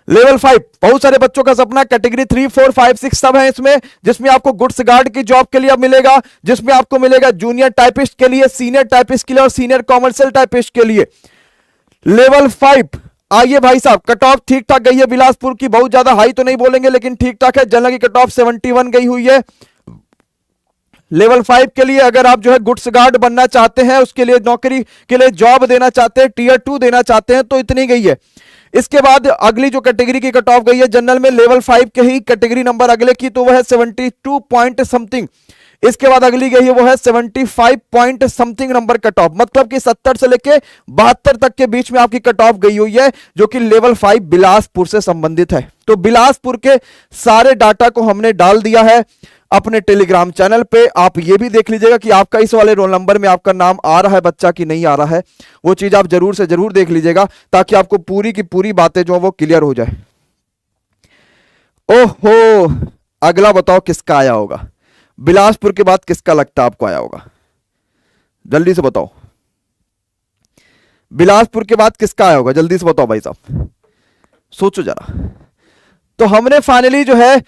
लेवल 5 बहुत सारे बच्चों का सपना। कैटेगरी 3, 4, 5, 6 सब है इसमें, जिसमें आपको गुड्स गार्ड की जॉब के लिए अब मिलेगा, जिसमें आपको मिलेगा जूनियर टाइपिस्ट के लिए, सीनियर टाइपिस्ट के लिए और सीनियर कॉमर्शियल टाइपिस्ट के लिए। लेवल 5, आइए भाई साहब, कट ऑफ ठीक ठाक गई है बिलासपुर की, बहुत ज्यादा हाई तो नहीं बोलेंगे लेकिन ठीक ठाक है। जनरल की कट ऑफ 71 गई हुई है। लेवल 5 के लिए अगर आप जो है गुड्स गार्ड बनना चाहते हैं, उसके लिए नौकरी के लिए जॉब देना चाहते हैं, टियर 2 देना चाहते हैं तो इतनी गई है। इसके बाद अगली जो कैटेगरी की कट ऑफ गई है जनरल में, लेवल 5 के ही कैटेगरी नंबर अगले की, तो वह है 72 पॉइंट समथिंग। इसके बाद अगली गई है वो है 75 point something number cut off, मतलब कि 70 से लेके 72 तक के बीच में आपकी कट ऑफ गई हुई है, जो कि लेवल 5 बिलासपुर से संबंधित है। तो बिलासपुर के सारे डाटा को हमने डाल दिया है अपने टेलीग्राम चैनल पे। आप ये भी देख लीजिएगा कि आपका इस वाले रोल नंबर में आपका नाम आ रहा है बच्चा कि नहीं आ रहा है, वो चीज आप जरूर से जरूर देख लीजिएगा ताकि आपको पूरी की पूरी बातें जो वो क्लियर हो जाए। ओहो, अगला बताओ किसका आया होगा बिलासपुर के बाद, किसका लगता है आपको आया होगा? जल्दी से बताओ, बिलासपुर के बाद किसका आया होगा? जल्दी से बताओ भाई साहब, सोचो जरा। तो हमने फाइनली जो है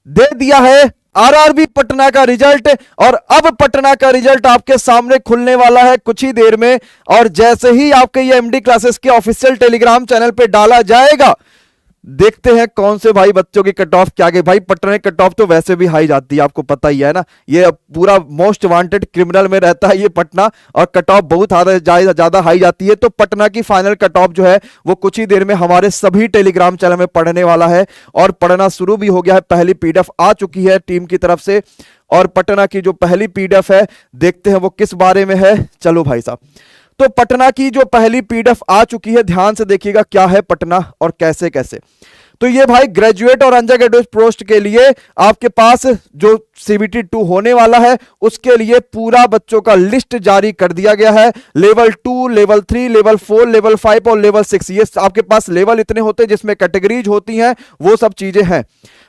दे दिया है आरआरबी पटना का रिजल्ट, और अब पटना का रिजल्ट आपके सामने खुलने वाला है कुछ ही देर में। और जैसे ही आपके ये एमडी क्लासेस के ऑफिशियल टेलीग्राम चैनल पे डाला जाएगा, देखते हैं कौन से भाई बच्चों की कट ऑफ क्या गई। भाई पटना की कट ऑफ तो वैसे भी हाई जाती है, आपको पता ही है ना, ये पूरा मोस्ट वांटेड क्रिमिनल में रहता है ये पटना, और कट ऑफ बहुत ज्यादा हाई जाती है। तो पटना की फाइनल कट ऑफ जो है वो कुछ ही देर में हमारे सभी टेलीग्राम चैनल में पढ़ने वाला है, और पढ़ना शुरू भी हो गया है। पहली पीडीएफ आ चुकी है टीम की तरफ से, और पटना की जो पहली पीडीएफ है देखते हैं वो किस बारे में है। चलो भाई साहब, तो पटना की जो पहली पीडीएफ आ चुकी है, ध्यान से देखिएगा क्या है पटना और कैसे कैसे। तो ये भाई ग्रेजुएट और अंडर ग्रेजुएट पोस्ट के लिए आपके पास जो CBT 2 होने वाला है उसके लिए पूरा बच्चों का लिस्ट जारी कर दिया गया है। लेवल 2, लेवल 3, लेवल 4, लेवल 5 और लेवल 6, ये आपके पास लेवल इतने होते हैं जिसमें कैटेगरीज होती हैं, वो सब चीजें हैं।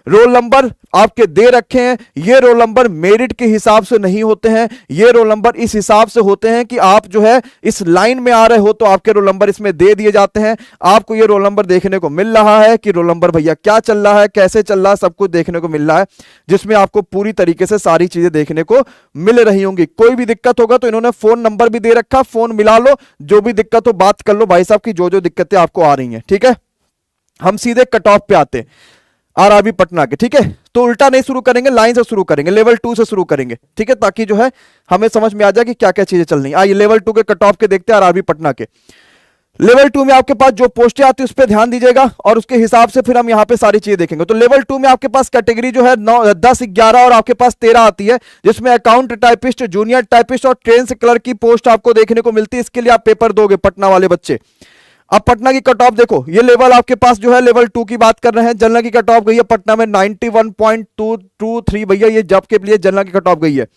रोल नंबर आपके दे रखे हैं, ये रोल नंबर मेरिट के हिसाब से नहीं होते हैं, ये रोल नंबर इस हिसाब से होते हैं कि आप जो है इस लाइन में आ रहे हो तो आपके रोल नंबर इसमें दे दिए जाते हैं। आपको ये रोल नंबर देखने को मिल रहा है कि रोल नंबर भैया क्या चल रहा है, कैसे चल रहा है, सब कुछ देखने को मिल रहा है, जिसमें आपको पूरी तरीके से सारी चीजें देखने को मिल रही होंगी। कोई भी दिक्कत होगा तो इन्होंने फोन नंबर भी दे रखा, फोन मिला लो, जो भी दिक्कत हो बात कर लो भाई साहब की, जो जो दिक्कतें आपको आ रही हैं। ठीक है, हम सीधे कट ऑफ पे आते हैं आरआरबी पटना के। ठीक है, तो उल्टा नहीं शुरू करेंगे, लाइन से शुरू करेंगे, लेवल 2 से शुरू करेंगे। ठीक है, ताकि जो है हमें समझ में आ जाए कि क्या क्या चीजें चल रही हैं। आइए लेवल 2 के कट ऑफ के देखते हैं आरआरबी पटना के। लेवल 2 में आपके पास जो पोस्टें आती है उस पर ध्यान दीजिएगा, और उसके हिसाब से फिर हम यहाँ पे सारी चीजें देखेंगे। तो लेवल 2 में आपके पास कैटेगरी जो है 9, 10, 11 और आपके पास 13 आती है, जिसमें अकाउंट टाइपिस्ट, जूनियर टाइपिस्ट और ट्रेन क्लर्क की पोस्ट आपको देखने को मिलती है। इसके लिए आप पेपर दोगे पटना वाले बच्चे। अब पटना की कट ऑफ देखो, ये लेवल आपके पास जो है लेवल 2 की बात कर रहे हैं। जनरल की कट ऑफ गई है पटना में 91.223 भैया, ये जॉब के लिए जनरल की कट ऑफ गई है।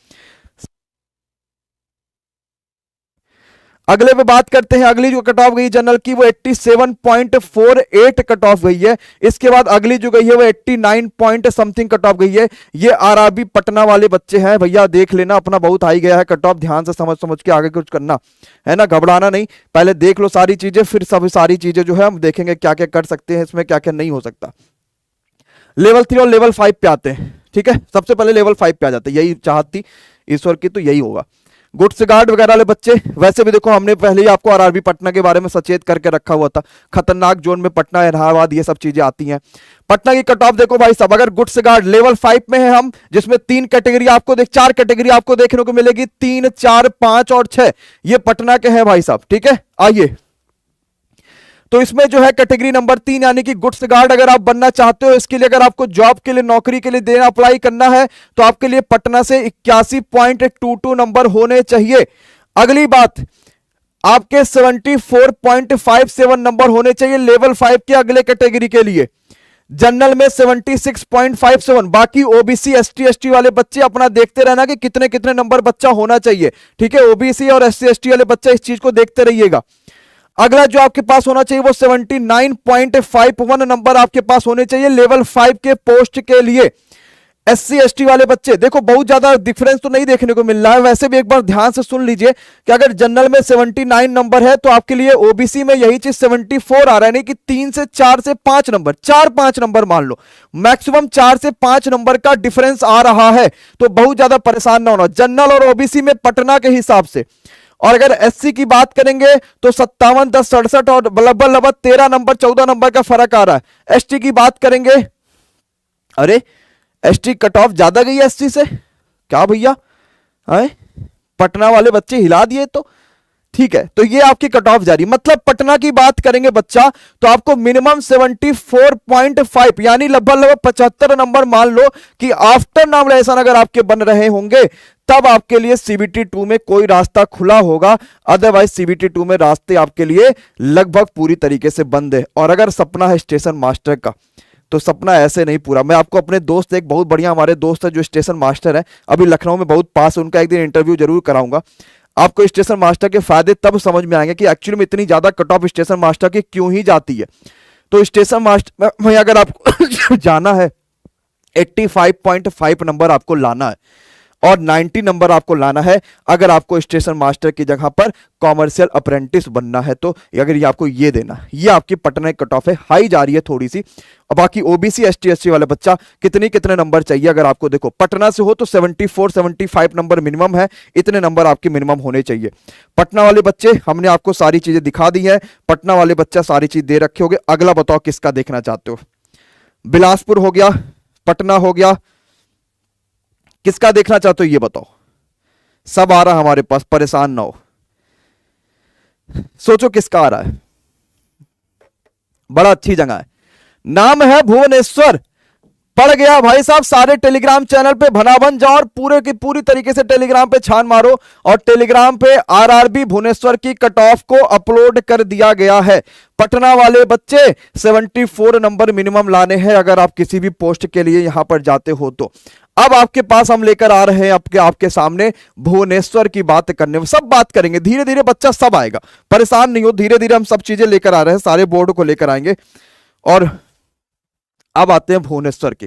अगले पे बात करते हैं, अगली जो कट ऑफ गई जनरल की वो 87.48 कट ऑफ गई है। इसके बाद अगली जो गई है वो 89 पॉइंट समथिंग कट ऑफ गई है। ये आरआरबी पटना वाले बच्चे हैं भैया, देख लेना अपना बहुत हाई गया है कट ऑफ, ध्यान से समझ समझ के आगे कुछ करना है ना, घबराना नहीं, पहले देख लो सारी चीजें, फिर सब सारी चीजें जो है हम देखेंगे क्या क्या कर सकते हैं इसमें, क्या क्या नहीं हो सकता। लेवल 3 और लेवल 5 पे आते हैं। ठीक है, सबसे पहले लेवल 5 पे आ जाते हैं, यही चाहत थी ईश्वर की, तो यही होगा। गुड्स गार्ड वगैरह वाले बच्चे, वैसे भी देखो हमने पहले ही आपको आरआरबी पटना के बारे में सचेत करके रखा हुआ था, खतरनाक जोन में पटना, इलाहाबाद, ये सब चीजें आती हैं। पटना की कट ऑफ देखो भाई सब, अगर गुड्स गार्ड लेवल 5 में है हम, जिसमें 4 कैटेगरी आपको देखने को मिलेगी, 3, 4, 5 और 6, ये पटना के हैं भाई साहब। ठीक है, आइए तो इसमें जो है कैटेगरी नंबर 3 यानी कि गुड्स गार्ड अगर आप बनना चाहते हो, इसके लिए अगर आपको जॉब के लिए, नौकरी के लिए देना, अप्लाई करना है, तो आपके लिए पटना से 81.22 नंबर होने चाहिए। अगली बात, आपके 74.57 नंबर होने चाहिए लेवल 5 के अगले कैटेगरी के लिए। जनरल में 76.57। बाकी ओबीसी एसटी एसटी वाले बच्चे अपना देखते रहना कि कितने कितने नंबर बच्चा होना चाहिए, ठीक है। ओबीसी और एससी एसटी वाले बच्चे इस चीज को देखते रहिएगा। अगला जो आपके पास होना चाहिए वो 79.51 नंबर आपके पास होने चाहिए लेवल 5 के पोस्ट के लिए। एससी एसटी वाले बच्चे देखो बहुत ज्यादा डिफरेंस तो नहीं देखने को मिल रहा है, वैसे भी एक बार ध्यान से सुन लीजिए कि अगर जनरल में 79 नंबर है तो आपके लिए ओबीसी में यही चीज 74 आ रहा है, नहीं कि 3 से 4 से 5 नंबर, 4-5 नंबर मान लो, मैक्सिमम 4 से 5 नंबर का डिफरेंस आ रहा है। तो बहुत ज्यादा परेशान ना होना जनरल और ओबीसी में पटना के हिसाब से। और अगर एससी की बात करेंगे तो 57, 10, 67 और लगभग 13 नंबर 14 नंबर का फर्क आ रहा है। एसटी की बात करेंगे, अरे एसटी कट ऑफ ज्यादा गई है एससी से, क्या भैया है? पटना वाले बच्चे हिला दिए तो ठीक है। तो ये आपकी कट ऑफ जारी, मतलब पटना की बात करेंगे बच्चा तो आपको मिनिमम 74.5 यानी लगभग 75 नंबर मान लो कि आफ्टर नॉमिनेशन अगर आपके बन रहे होंगे तब आपके लिए सीबीटी 2 में कोई रास्ता खुला होगा, अदरवाइज सीबीटी 2 में रास्ते आपके लिए लगभग पूरी तरीके से बंद है। और अगर सपना है स्टेशन मास्टर का तो सपना ऐसे नहीं पूरा। मैं आपको अपने दोस्त, एक बहुत बढ़िया हमारे दोस्त है जो स्टेशन मास्टर है, अभी लखनऊ में बहुत पास, उनका एक दिन इंटरव्यू जरूर कराऊंगा। आपको स्टेशन मास्टर के फायदे तब समझ में आएंगे कि एक्चुअली में इतनी ज्यादा कट ऑफ स्टेशन मास्टर की क्यों ही जाती है। तो स्टेशन मास्टर में अगर आपको जाना है 85.5 नंबर आपको लाना है और 90 नंबर आपको लाना है अगर आपको स्टेशन मास्टर की जगह पर कॉमर्शियल अप्रेंटिस बनना है। तो अगर ये आपको ये देना, ये आपकी पटना की कट ऑफ है, हाई जा रही है थोड़ी सी। और बाकी ओबीसी एसटी एससी वाले बच्चा कितने नंबर चाहिए, अगर आपको देखो पटना से हो तो 74 75 नंबर मिनिमम है, इतने नंबर आपके मिनिमम होने चाहिए। पटना वाले बच्चे हमने आपको सारी चीजें दिखा दी है, पटना वाले बच्चा सारी चीज दे रखे होगे। अगला बताओ किसका देखना चाहते हो? बिलासपुर हो गया, पटना हो गया, किसका देखना चाहते हो ये बताओ? सब आ रहा हमारे पास, परेशान ना हो, सोचो किसका आ रहा है। बड़ा अच्छी जगह है, नाम है भुवनेश्वर। पड़ गया भाई साहब, सारे टेलीग्राम चैनल पे भना बन जाओ और पूरे की पूरी तरीके से टेलीग्राम पे छान मारो और टेलीग्राम पे आरआरबी भुवनेश्वर की कट ऑफ को अपलोड कर दिया गया है। पटना वाले बच्चे 74 नंबर मिनिमम लाने हैं अगर आप किसी भी पोस्ट के लिए यहां पर जाते हो तो। अब आपके पास हम लेकर आ रहे हैं आपके सामने भुवनेश्वर की बात करने, सब बात करेंगे धीरे धीरे, बच्चा सब आएगा, परेशान नहीं हो, धीरे धीरे हम सब चीजें लेकर आ रहे हैं, सारे बोर्ड को लेकर आएंगे। और अब आते हैं भुवनेश्वर की।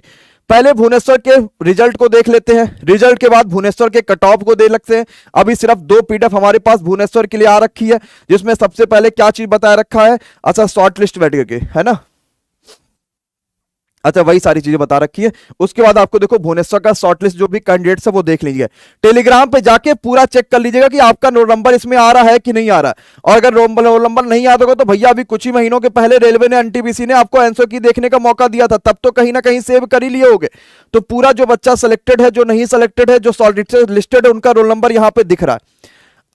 पहले भुवनेश्वर के रिजल्ट को देख लेते हैं, रिजल्ट के बाद भुवनेश्वर के कट ऑफ को देख लगते हैं। अभी सिर्फ 2 पीडीएफ हमारे पास भुवनेश्वर के लिए आ रखी है, जिसमें सबसे पहले क्या चीज बताया रखा है, अच्छा शॉर्ट लिस्ट बैठ के है ना, अच्छा वही सारी चीजें बता रखी है। उसके बाद आपको देखो भुवनेश्वर का शॉर्टलिस्ट जो भी कैंडिडेट्स है वो देख लीजिए, टेलीग्राम पे जाके पूरा चेक कर लीजिएगा कि आपका रोल नंबर इसमें आ रहा है कि नहीं आ रहा है। और अगर रोल नंबर नहीं आता होगा तो भैया अभी कुछ ही महीनों के पहले रेलवे ने एनटीपीसी ने आपको आंसर की देखने का मौका दिया था, तब तो कहीं ना कहीं सेव कर ही लिए होगे। तो पूरा जो बच्चा सिलेक्टेड है, जो नहीं सिलेक्टेड है, जो शॉर्टलिस्टेड लिस्टेड है, उनका रोल नंबर यहां पे दिख रहा है।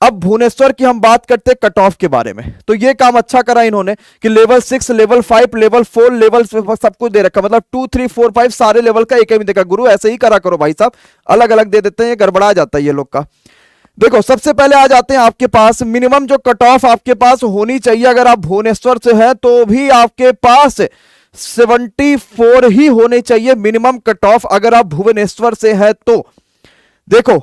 अब भुवनेश्वर की हम बात करते हैं कट ऑफ के बारे में, तो ये काम अच्छा करा इन्होंने कि लेवल 6 लेवल 5 लेवल 4 लेवल सब कुछ दे रखा, मतलब 2 3 4 5 सारे लेवल का एक ही में देखा। गुरु ऐसे ही करा करो भाई साहब, अलग अलग दे देते हैं, गड़बड़ा जाता है ये लोग का। देखो सबसे पहले आ जाते हैं आपके पास मिनिमम जो कट ऑफ आपके पास होनी चाहिए अगर आप भुवनेश्वर से है तो भी आपके पास 74 ही होने चाहिए मिनिमम कट ऑफ अगर आप भुवनेश्वर से है तो। देखो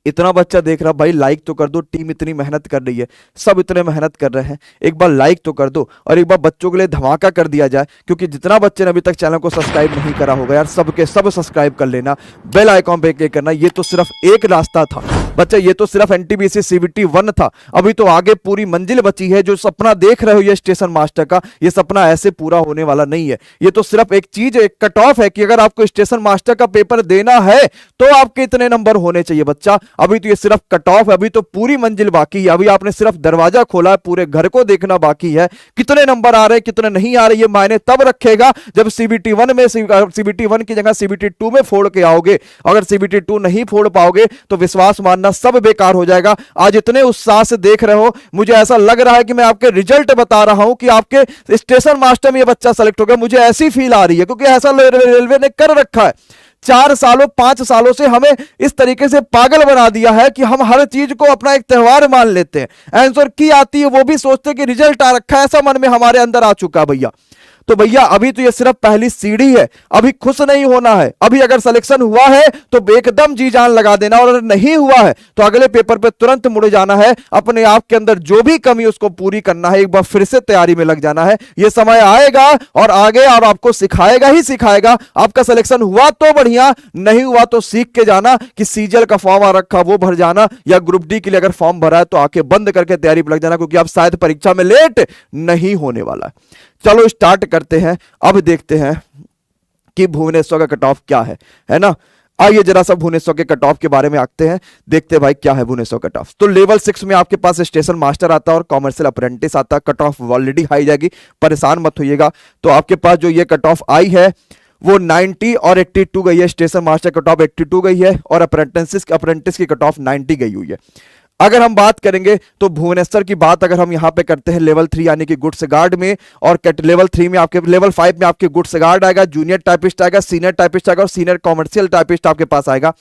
इतना बच्चा देख रहा भाई, लाइक तो कर दो, टीम इतनी मेहनत कर रही है, सब इतने मेहनत कर रहे हैं, एक बार लाइक तो कर दो और एक बार बच्चों के लिए धमाका कर दिया जाए, क्योंकि जितना बच्चे ने अभी तक चैनल को सब्सक्राइब नहीं करा होगा यार, सबके सब सब्सक्राइब कर लेना, बेल आइकॉन पे क्लिक करना। ये तो सिर्फ एक रास्ता था बच्चा, ये तो सिर्फ एनटीपीसी सीबीटी 1 था, अभी तो आगे पूरी मंजिल बची है। जो सपना देख रहे हो ये स्टेशन मास्टर का, ये सपना ऐसे पूरा होने वाला नहीं है। ये तो सिर्फ एक चीज, एक कट ऑफ है कि अगर आपको स्टेशन मास्टर का पेपर देना है तो आपके इतने नंबर होने चाहिए बच्चा। अभी तो ये सिर्फ कट ऑफ है, अभी तो पूरी मंजिल बाकी है, अभी आपने सिर्फ दरवाजा खोला है, पूरे घर को देखना बाकी है। कितने नंबर आ रहे हैं कितने नहीं आ रहे ये मायने तब रखेगा जब सीबीटी 1 में सीबीटी 1 की जगह सीबीटी 2 में फोड़ के आओगे। अगर सीबीटी 2 नहीं फोड़ पाओगे तो विश्वास मानना सब बेकार हो जाएगा। आज इतने उत्साह से देख रहे हो, मुझे ऐसा लग रहा है कि मैं आपके रिजल्ट बता रहा हूं कि आपके स्टेशन मास्टर में ये बच्चा सेलेक्ट हो गया, मुझे ऐसी फील आ रही है क्योंकि ऐसा रेलवे ने कर रखा है। 4 सालों 5 सालों से हमें इस तरीके से पागल बना दिया है कि हम हर चीज को अपना एक त्योहार मान लेते हैं। आंसर की आती है वो भी सोचते कि रिजल्ट आ रखा है, ऐसा मन में हमारे अंदर आ चुका भैया। तो भैया अभी तो ये सिर्फ पहली सीढ़ी है, अभी खुश नहीं होना है। अभी अगर सिलेक्शन हुआ है तो एकदम जी जान लगा देना, और अगर नहीं हुआ है तो अगले पेपर पे तुरंत मुड़ जाना है, अपने आप के अंदर जो भी कमी उसको पूरी करना है, एक बार फिर से तैयारी में लग जाना है। ये समय आएगा और आगे और आपको सिखाएगा ही सिखाएगा। आपका सिलेक्शन हुआ तो बढ़िया, नहीं हुआ तो सीख के जाना कि सीजीएल का फॉर्म आ रखा वो भर जाना, या ग्रुप डी के लिए अगर फॉर्म भरा है तो आंखें बंद करके तैयारी में लग जाना, क्योंकि आप शायद परीक्षा में लेट नहीं होने वाला है। चलो स्टार्ट करते हैं। अब देखते हैं कि भुवनेश्वर का कट ऑफ क्या है ना। आइए जरा सा भुवनेश्वर के कट ऑफ के बारे में आते हैं, देखते हैं भाई क्या है भुवनेश्वर कट ऑफ। तो लेवल 6 में आपके पास स्टेशन मास्टर आता है और कॉमर्शियल अप्रेंटिस आता है। कट ऑफ ऑलरेडी हाई जाएगी, परेशान मत होइएगा। तो आपके पास जो ये कट ऑफ आई है वो 90 और 82 गई है। स्टेशन मास्टर कट ऑफ 82 गई है और अप्रेंटिस की कट ऑफ 90 गई हुई है। अगर हम बात करेंगे तो भुवनेश्वर की बात अगर हम यहां पे करते हैं लेवल 3 यानी कि गुड्स गार्ड में, और लेवल 3 में आपके लेवल 5 में आपके गुड्स गार्ड आएगा, जूनियर टाइपिस्ट आएगा, सीनियर टाइपिस्ट आएगा और सीनियर कॉमर्शियल टाइपिस्ट आपके पास आएगा।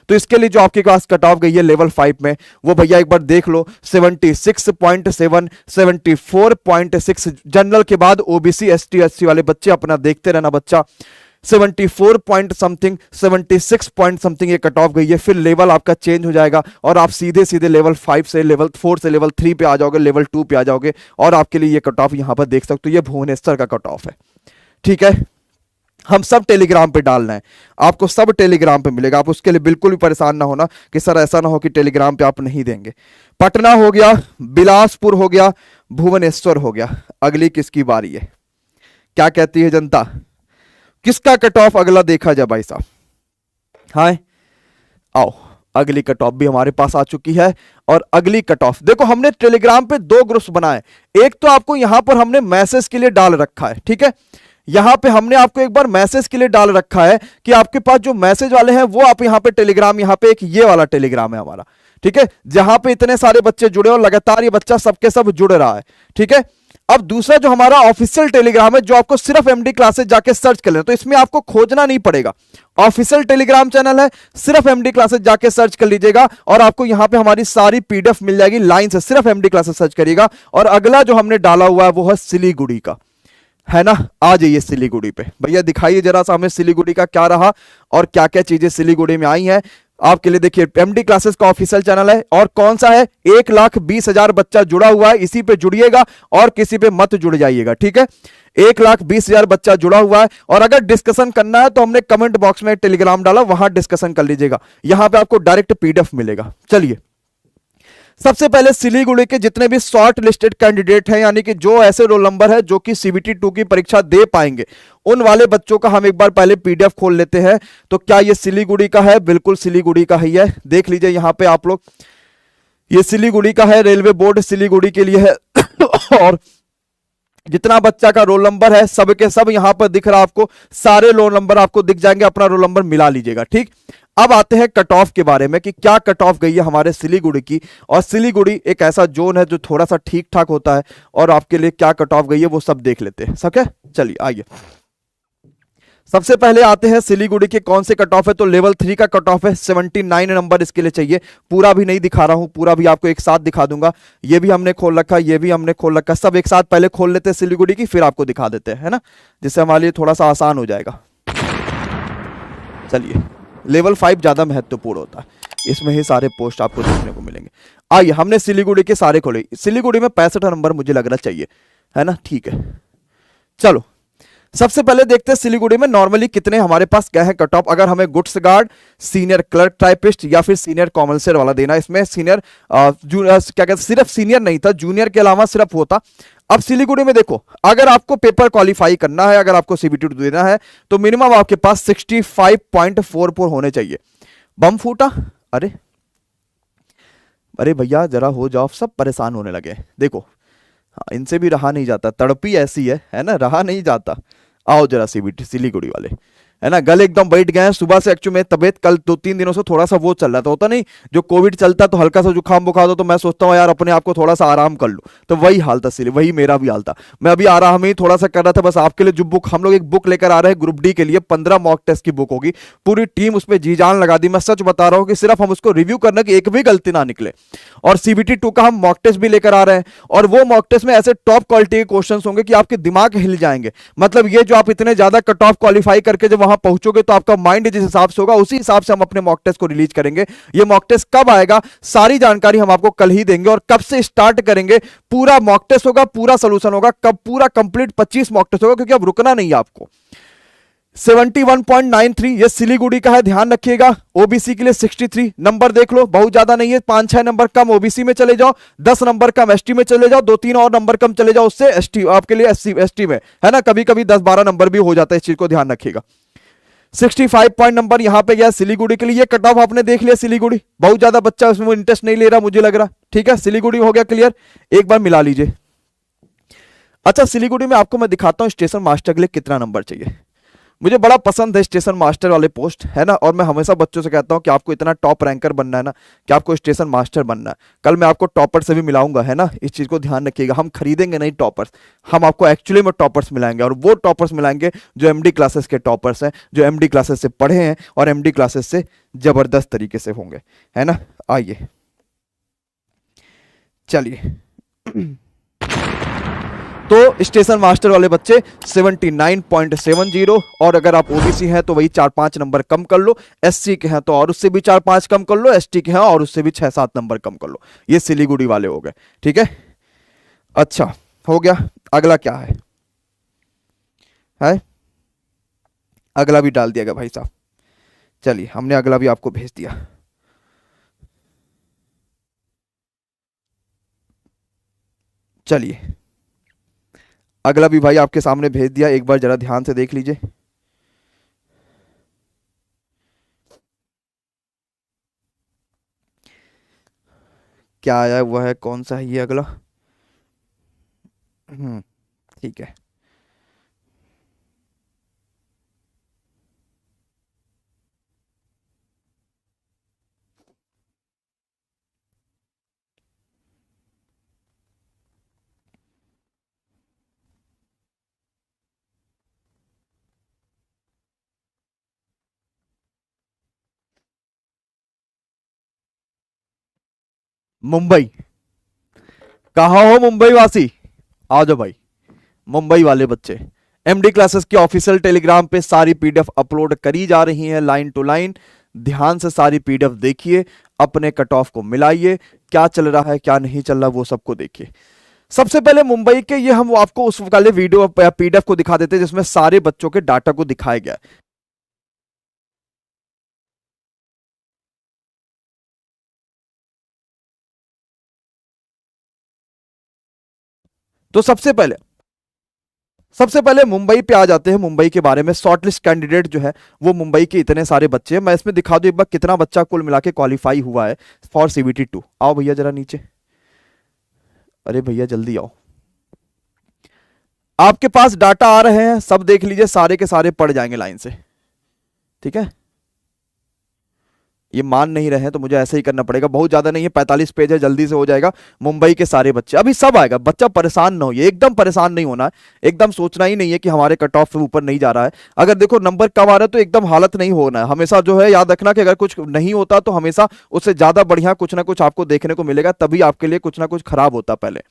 तो इसके लिए जो आपके पास कट ऑफ गई है लेवल 5 में, वो भैया एक बार देख लो 76.7, 74.6। जनरल के बाद ओबीसी एसटी एससी वाले बच्चे अपना देखते रहना बच्चा। 74 पॉइंट समथिंग, 76 पॉइंट समथिंग ये कट ऑफ गई है। फिर लेवल आपका चेंज हो जाएगा और आप सीधे सीधे लेवल 5 से लेवल 4 से लेवल 3 पे आ जाओगे, लेवल 2 पे आ जाओगे। और आपके लिए ये कट ऑफ यहां पर देख सकते हो, ये भुवनेश्वर का कट ऑफ है। ठीक है, हम सब टेलीग्राम पे डालना है, आपको सब टेलीग्राम पे मिलेगा। आप उसके लिए बिल्कुल भी परेशान ना होना कि सर ऐसा ना हो कि टेलीग्राम पे आप नहीं देंगे। पटना हो गया, बिलासपुर हो गया, भुवनेश्वर हो गया। अगली किसकी बारी है, क्या कहती है जनता, किसका कट ऑफ अगला देखा जाए भाई साहब। हाँ आओ, अगली कट ऑफ भी हमारे पास आ चुकी है। और अगली कट ऑफ देखो, हमने टेलीग्राम पे 2 ग्रुप्स बनाए। एक तो आपको यहां पर हमने मैसेज के लिए डाल रखा है, ठीक है, यहां पे हमने आपको एक बार मैसेज के लिए डाल रखा है कि आपके पास जो मैसेज वाले हैं वो आप यहां पे टेलीग्राम, यहां पे एक ये वाला टेलीग्राम है हमारा, ठीक है, जहां पे इतने सारे बच्चे जुड़े और लगातार ये बच्चा सबके सब जुड़ रहा है। ठीक है, अब दूसरा जो हमारा ऑफिशियल टेलीग्राम है, जो आपको सिर्फ एमडी क्लासेस जाके सर्च कर लेना, तो इसमें आपको खोजना नहीं पड़ेगा। ऑफिशियल टेलीग्राम चैनल है, सिर्फ एमडी क्लासेस जाके सर्च कर लीजिएगा और आपको यहां पे हमारी सारी पीडीएफ मिल जाएगी लाइन से। सिर्फ एमडी क्लासेस सर्च करिएगा। और अगला जो हमने डाला हुआ है वो है सिलीगुड़ी का, है ना। आ जाइए सिलीगुड़ी पे भैया, दिखाइए जरा सा हमें सिलीगुड़ी का क्या रहा और क्या क्या चीजें सिलीगुड़ी में आई हैं आपके लिए। देखिए एमडी क्लासेस का ऑफिशियल चैनल है और कौन सा है, 1,20,000 बच्चा जुड़ा हुआ है, इसी पे जुड़िएगा और किसी पे मत जुड़ जाइएगा। ठीक है, 1,20,000 बच्चा जुड़ा हुआ है। और अगर डिस्कशन करना है तो हमने कमेंट बॉक्स में टेलीग्राम डाला, वहां डिस्कशन कर लीजिएगा, यहां पे आपको डायरेक्ट पीडीएफ मिलेगा। चलिए सबसे पहले सिलीगुड़ी के जितने भी शॉर्ट लिस्टेड कैंडिडेट हैं, यानी कि जो ऐसे रोल नंबर है जो कि सीबीटी 2 की परीक्षा दे पाएंगे, उन वाले बच्चों का हम एक बार पहले पीडीएफ खोल लेते हैं। तो क्या ये सिलीगुड़ी का है, बिल्कुल सिलीगुड़ी का ही है। देख लीजिए यहां पे आप लोग, ये सिलीगुड़ी का है, रेलवे बोर्ड सिलीगुड़ी के लिए है। और जितना बच्चा का रोल नंबर है सब के सब यहां पर दिख रहा है आपको, सारे रोल नंबर आपको दिख जाएंगे, अपना रोल नंबर मिला लीजिएगा। ठीक, अब आते हैं कट ऑफ के बारे में कि क्या कट ऑफ गई है हमारे सिलीगुड़ी की। और सिलीगुड़ी एक ऐसा जोन है जो थोड़ा सा ठीक ठाक होता है, और आपके लिए क्या कट ऑफ गई है वो सब देख लेते हैं। सब है, चलिए आइए सबसे पहले आते हैं सिलीगुड़ी के कौन से कट ऑफ है। तो लेवल 3 का कट ऑफ है 79 नंबर इसके लिए चाहिए। पूरा भी नहीं दिखा रहा हूं, पूरा भी आपको एक साथ दिखा दूंगा। ये भी हमने खोल रखा, ये भी हमने खोल रखा, सब एक साथ पहले खोल लेते हैं सिलीगुड़ी की, फिर आपको दिखा देते हैं, है ना, जिससे हमारे लिए थोड़ा सा आसान हो जाएगा। चलिए लेवल 5 ज्यादा महत्वपूर्ण होता है, इसमें ही सारे पोस्ट आपको देखने को मिलेंगे। आइए हमने सिलीगुड़ी के सारे खोले। सिलीगुड़ी में 65 नंबर मुझे लग रहा चाहिए, है ना, ठीक है। चलो सबसे पहले देखते हैं सिलीगुड़ी में नॉर्मली कितने हमारे पास क्या है कट ऑफ। अगर हमें goods guard, senior clerk typist या फिर सीनियर कॉमर्शियल वाला देना, इसमें सीनियर क्या कहते, सिर्फ सीनियर नहीं था, जूनियर के अलावा सिर्फ होता। अब सिलीगुड़ी में देखो, अगर आपको पेपर क्वालिफाई करना है, अगर आपको सीबीटी देना है, तो मिनिमम आपके पास 65.44 होने चाहिए। बम फूटा, अरे अरे भैया जरा हो जाओ, सब परेशान होने लगे। देखो हाँ, इनसे भी रहा नहीं जाता, तड़पी ऐसी है ना, रहा नहीं जाता। आओ जरा सीबीटी सिलीगुड़ी वाले, है ना, गले एकदम बैठ गए हैं सुबह से। एक्चुअली मेरी तबीयत कल 2-3 दिनों से थोड़ा सा वो चल रहा था, होता नहीं जो कोविड चलता तो हल्का सा जुकाम बुखार हो तो मैं सोचता हूँ यार अपने आप को थोड़ा सा आराम कर लूँ, तो वही हाल था, इसलिए वही मेरा भी हाल था। मैं अभी आराम ही थोड़ा सा कर रहा था बस आपके लिए। जो बुक हम लोग एक बुक लेकर आ रहे हैं ग्रुप डी के लिए, 15 मॉक टेस्ट की बुक होगी, पूरी टीम उसमें जी जान लगा दी। मैं सच बता रहा हूँ कि सिर्फ हम उसको रिव्यू करना कि एक भी गलती ना निकले। और सीबीटी 2 का हम मॉक टेस्ट भी लेकर आ रहे हैं, और वो मॉक टेस्ट में ऐसे टॉप क्वालिटी के क्वेश्चंस होंगे कि आपके दिमाग हिल जाएंगे। मतलब ये जो आप इतने ज्यादा कट ऑफ क्वालिफाई करके जब वहां पहुंचोगे तो आपका माइंड जिस हिसाब से होगा उसी हिसाब से हम अपने मॉक टेस्ट को रिलीज करेंगे। ये मॉक टेस्ट कब आएगा सारी जानकारी हम आपको कल ही देंगे, और कब से स्टार्ट करेंगे, पूरा मॉक टेस्ट होगा, पूरा सोल्यूशन होगा, कब पूरा कंप्लीट 25 मॉक टेस्ट होगा, क्योंकि अब रुकना नहीं है आपको। 71.93 ये सिलीगुड़ी का है, ध्यान रखिएगा। ओबीसी के लिए 63 नंबर देख लो, बहुत ज्यादा नहीं है, 5-6 नंबर कम ओबीसी में चले जाओ, 10 नंबर कम एसटी में चले जाओ, 2-3 और नंबर कम चले जाओ उससे एसटी आपके लिए एसटी में, है ना, कभी कभी 10-12 नंबर भी हो जाता है, इस चीज को ध्यान रखिएगा। 65 पॉइंट नंबर यहां पे गया सिलीगुड़ी के लिए। ये कट ऑफ आपने देख लिया, सिलीगुड़ी बहुत ज्यादा बच्चा उसमें इंटरेस्ट नहीं ले रहा मुझे लग रहा, ठीक है, सिलीगुड़ी हो गया क्लियर, एक बार मिला लीजिए। अच्छा सिलीगुड़ी में आपको मैं दिखाता हूं स्टेशन मास्टर के लिए कितना नंबर चाहिए। मुझे बड़ा पसंद है स्टेशन मास्टर वाले पोस्ट, है ना, और मैं हमेशा बच्चों से कहता हूं कि आपको इतना टॉप रैंकर बनना है ना कि आपको स्टेशन मास्टर बनना है। कल मैं आपको टॉपर से भी मिलाऊंगा, है ना, इस चीज को ध्यान रखिएगा। हम खरीदेंगे नहीं टॉपर्स, हम आपको एक्चुअली में टॉपर्स मिलाएंगे, और वो टॉपर्स मिलाएंगे जो एमडी क्लासेस के टॉपर्स हैं, जो एमडी क्लासेस से पढ़े हैं और एमडी क्लासेस से जबरदस्त तरीके से होंगे, है ना। आइए चलिए तो स्टेशन मास्टर वाले बच्चे 79.70, और अगर आप ओबीसी हैं तो वही 4-5 नंबर कम कर लो, एससी के हैं तो और उससे भी 4-5 कम कर लो, एसटी के हैं और उससे भी 6-7 नंबर कम कर लो। ये सिलीगुड़ी वाले हो गए, ठीक है। अच्छा हो गया, अगला क्या है अगला भी डाल दिया गया भाई साहब। चलिए हमने अगला भी आपको भेज दिया। चलिए अगला भी भाई आपके सामने भेज दिया, एक बार जरा ध्यान से देख लीजिए। क्या आया हुआ है, कौन सा है ये अगला, ठीक है। मुंबई, कहाँ हो मुंबई वासी, आ जाओ भाई। मुंबई वाले बच्चे एमडी क्लासेस की ऑफिशियल टेलीग्राम पे सारी पीडीएफ अपलोड करी जा रही हैं लाइन टू लाइन। ध्यान से सारी पीडीएफ देखिए, अपने कट ऑफ को मिलाइए, क्या चल रहा है क्या नहीं चल रहा वो सबको देखिए। सबसे पहले मुंबई के ये हम आपको उस वाले वीडियो पीडीएफ को दिखा देते हैं जिसमें सारे बच्चों के डाटा को दिखाया गया है। तो सबसे पहले मुंबई पे आ जाते हैं। मुंबई के बारे में शॉर्टलिस्ट कैंडिडेट जो है वो मुंबई के इतने सारे बच्चे हैं। मैं इसमें दिखा दूं एक बार कितना बच्चा कुल मिला के क्वालिफाई हुआ है फॉर सीबीटी 2। आओ भैया जरा नीचे, अरे भैया जल्दी आओ, आपके पास डाटा आ रहे हैं, सब देख लीजिए, सारे के सारे पढ़ जाएंगे लाइन से, ठीक है। ये मान नहीं रहे हैं तो मुझे ऐसे ही करना पड़ेगा, बहुत ज्यादा नहीं है, 45 पेज है, जल्दी से हो जाएगा। मुंबई के सारे बच्चे, अभी सब आएगा, बच्चा परेशान ना हो, ये एकदम परेशान नहीं होना है, एकदम सोचना ही नहीं है कि हमारे कट ऑफ से ऊपर नहीं जा रहा है। अगर देखो नंबर कम आ रहा है तो एकदम हालत नहीं होना है, हमेशा जो है याद रखना कि अगर कुछ नहीं होता तो हमेशा उससे ज्यादा बढ़िया कुछ ना कुछ आपको देखने को मिलेगा, तभी आपके लिए कुछ ना कुछ खराब होता पहले,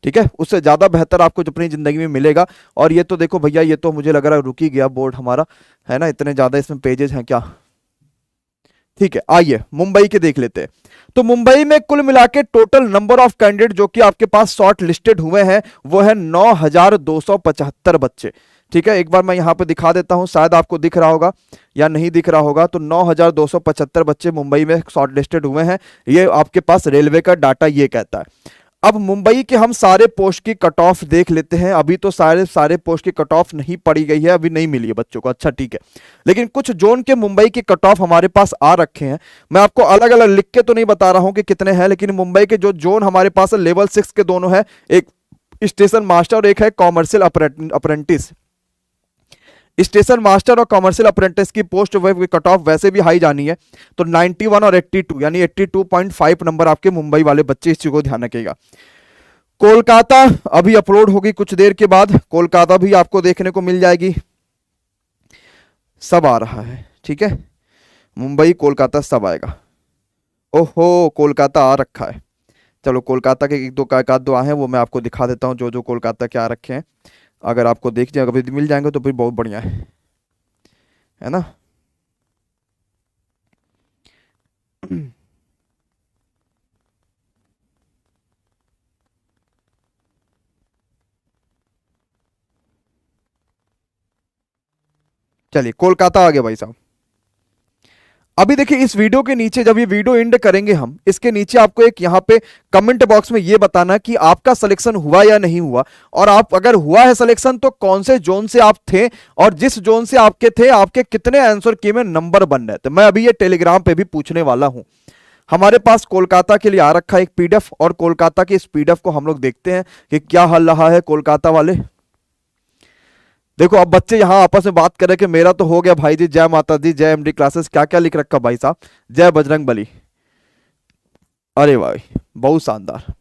ठीक है, उससे ज्यादा बेहतर आपको अपनी जिंदगी में मिलेगा। और ये तो देखो भैया, ये तो मुझे लग रहा है रुक ही गया बोर्ड हमारा, है ना, इतने ज्यादा इसमें पेजेस हैं क्या, ठीक है। आइए मुंबई के देख लेते हैं। तो मुंबई में कुल मिला के टोटल नंबर ऑफ कैंडिडेट जो कि आपके पास शॉर्ट लिस्टेड हुए हैं वो है 9275 बच्चे, ठीक है। एक बार मैं यहां पे दिखा देता हूं, शायद आपको दिख रहा होगा या नहीं दिख रहा होगा। तो 9275 बच्चे मुंबई में शॉर्ट लिस्टेड हुए हैं, ये आपके पास रेलवे का डाटा ये कहता है। अब मुंबई के हम सारे पोस्ट की कट ऑफ देख लेते हैं। अभी तो सारे पोस्ट की कट ऑफ नहीं पड़ी गई है, अभी नहीं मिली है बच्चों को, अच्छा ठीक है। लेकिन कुछ जोन के मुंबई की कट ऑफ हमारे पास आ रखे हैं, मैं आपको अलग अलग लिख के तो नहीं बता रहा हूं कि कितने हैं, लेकिन मुंबई के जो जोन हमारे पास है लेवल 6 के दोनों है, एक स्टेशन मास्टर और एक है कॉमर्शियल अप्रेंटिस। स्टेशन मास्टर और कमर्शियल अप्रेंटिस की पोस्ट की कट ऑफ वैसे भी हाई जानी है, तो 91 और 82 यानी 82.5 नंबर आपके मुंबई वाले बच्चे, इस चीज को ध्यान रखिएगा। कोलकाता अभी अपलोड होगी कुछ देर के बाद, कोलकाता भी आपको देखने को मिल जाएगी, सब आ रहा है, ठीक है, मुंबई कोलकाता सब आएगा। ओहो कोलकाता आ रखा है, चलो कोलकाता के एक दो आए हैं, वो मैं आपको दिखा देता हूँ, जो जो कोलकाता के आ रखे हैं, अगर आपको देख जाए अगर मिल जाएंगे तो फिर बहुत बढ़िया है ना। चलिए कोलकाता आ गया भाई साहब। अभी देखिए इस वीडियो के नीचे, जब ये वीडियो एंड करेंगे हम, इसके नीचे आपको एक यहाँ पे कमेंट बॉक्स में ये बताना कि आपका सिलेक्शन हुआ या नहीं हुआ, और आप अगर हुआ है सिलेक्शन तो कौन से जोन से आप थे, और जिस जोन से आपके थे आपके कितने आंसर की में नंबर बन रहे थे। मैं अभी ये टेलीग्राम पे भी पूछने वाला हूं। हमारे पास कोलकाता के लिए आ रखा है एक पीडीएफ, और कोलकाता के इस पीडीएफ को हम लोग देखते हैं कि क्या हल रहा है कोलकाता वाले। देखो अब बच्चे यहां आपस में बात कर रहे कि मेरा तो हो गया भाई जी, जय माता दी, जय एमडी क्लासेस, क्या क्या लिख रखा भाई साहब, जय बजरंग बली। अरे भाई बहुत शानदार।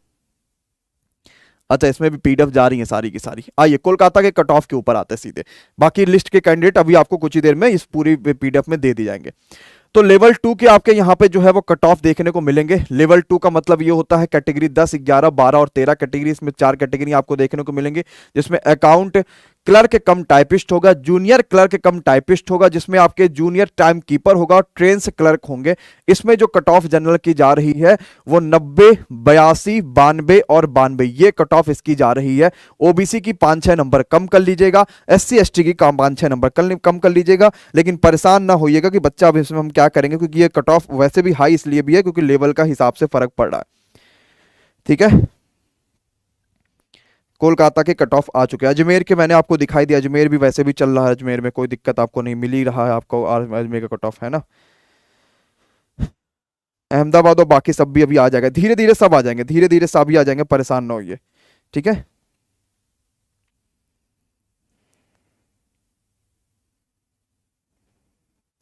अच्छा इसमें भी पीडीएफ जा रही है सारी की सारी। आइए कोलकाता के कट ऑफ के ऊपर आते हैं सीधे, बाकी लिस्ट के कैंडिडेट अभी आपको कुछ ही देर में इस पूरी पीडीएफ में दे दी जाएंगे। तो लेवल 2 के आपके यहाँ पे जो है वो कट ऑफ देखने को मिलेंगे। लेवल 2 का मतलब ये होता है कैटेगरी 10, 11, 12 और 13 कैटेगरी, इसमें 4 कैटेगरी आपको देखने को मिलेंगे, जिसमें अकाउंट क्लर्क कम टाइपिस्ट होगा, जूनियर क्लर्क कम टाइपिस्ट होगा, जिसमें आपके जूनियर टाइम कीपर होगा और ट्रेन्स क्लर्क होंगे। इसमें जो कट ऑफ जनरल की जा रही है वो 90, 82, 92 और 92, ये कट ऑफ इसकी जा रही है। ओबीसी की 5-6 नंबर कम कर लीजिएगा, SC ST की 5-6 नंबर कम कर लीजिएगा, लेकिन परेशान ना होइएगा कि बच्चा अब इसमें हम क्या करेंगे, क्योंकि ये कट ऑफ वैसे भी हाई इसलिए भी है क्योंकि लेवल का हिसाब से फर्क पड़ रहा है, ठीक है। कोलकाता के कट ऑफ आ चुके हैं। अजमेर के मैंने आपको दिखाई दिया, अजमेर भी वैसे भी चल रहा है, अजमेर में कोई दिक्कत आपको नहीं मिल ही रहा है आपको, अजमेर का कट ऑफ है ना। अहमदाबाद और बाकी सब भी अभी आ जाएगा, धीरे धीरे सब आ जाएंगे, धीरे धीरे सब भी आ जाएंगे, परेशान ना होइए, ठीक है।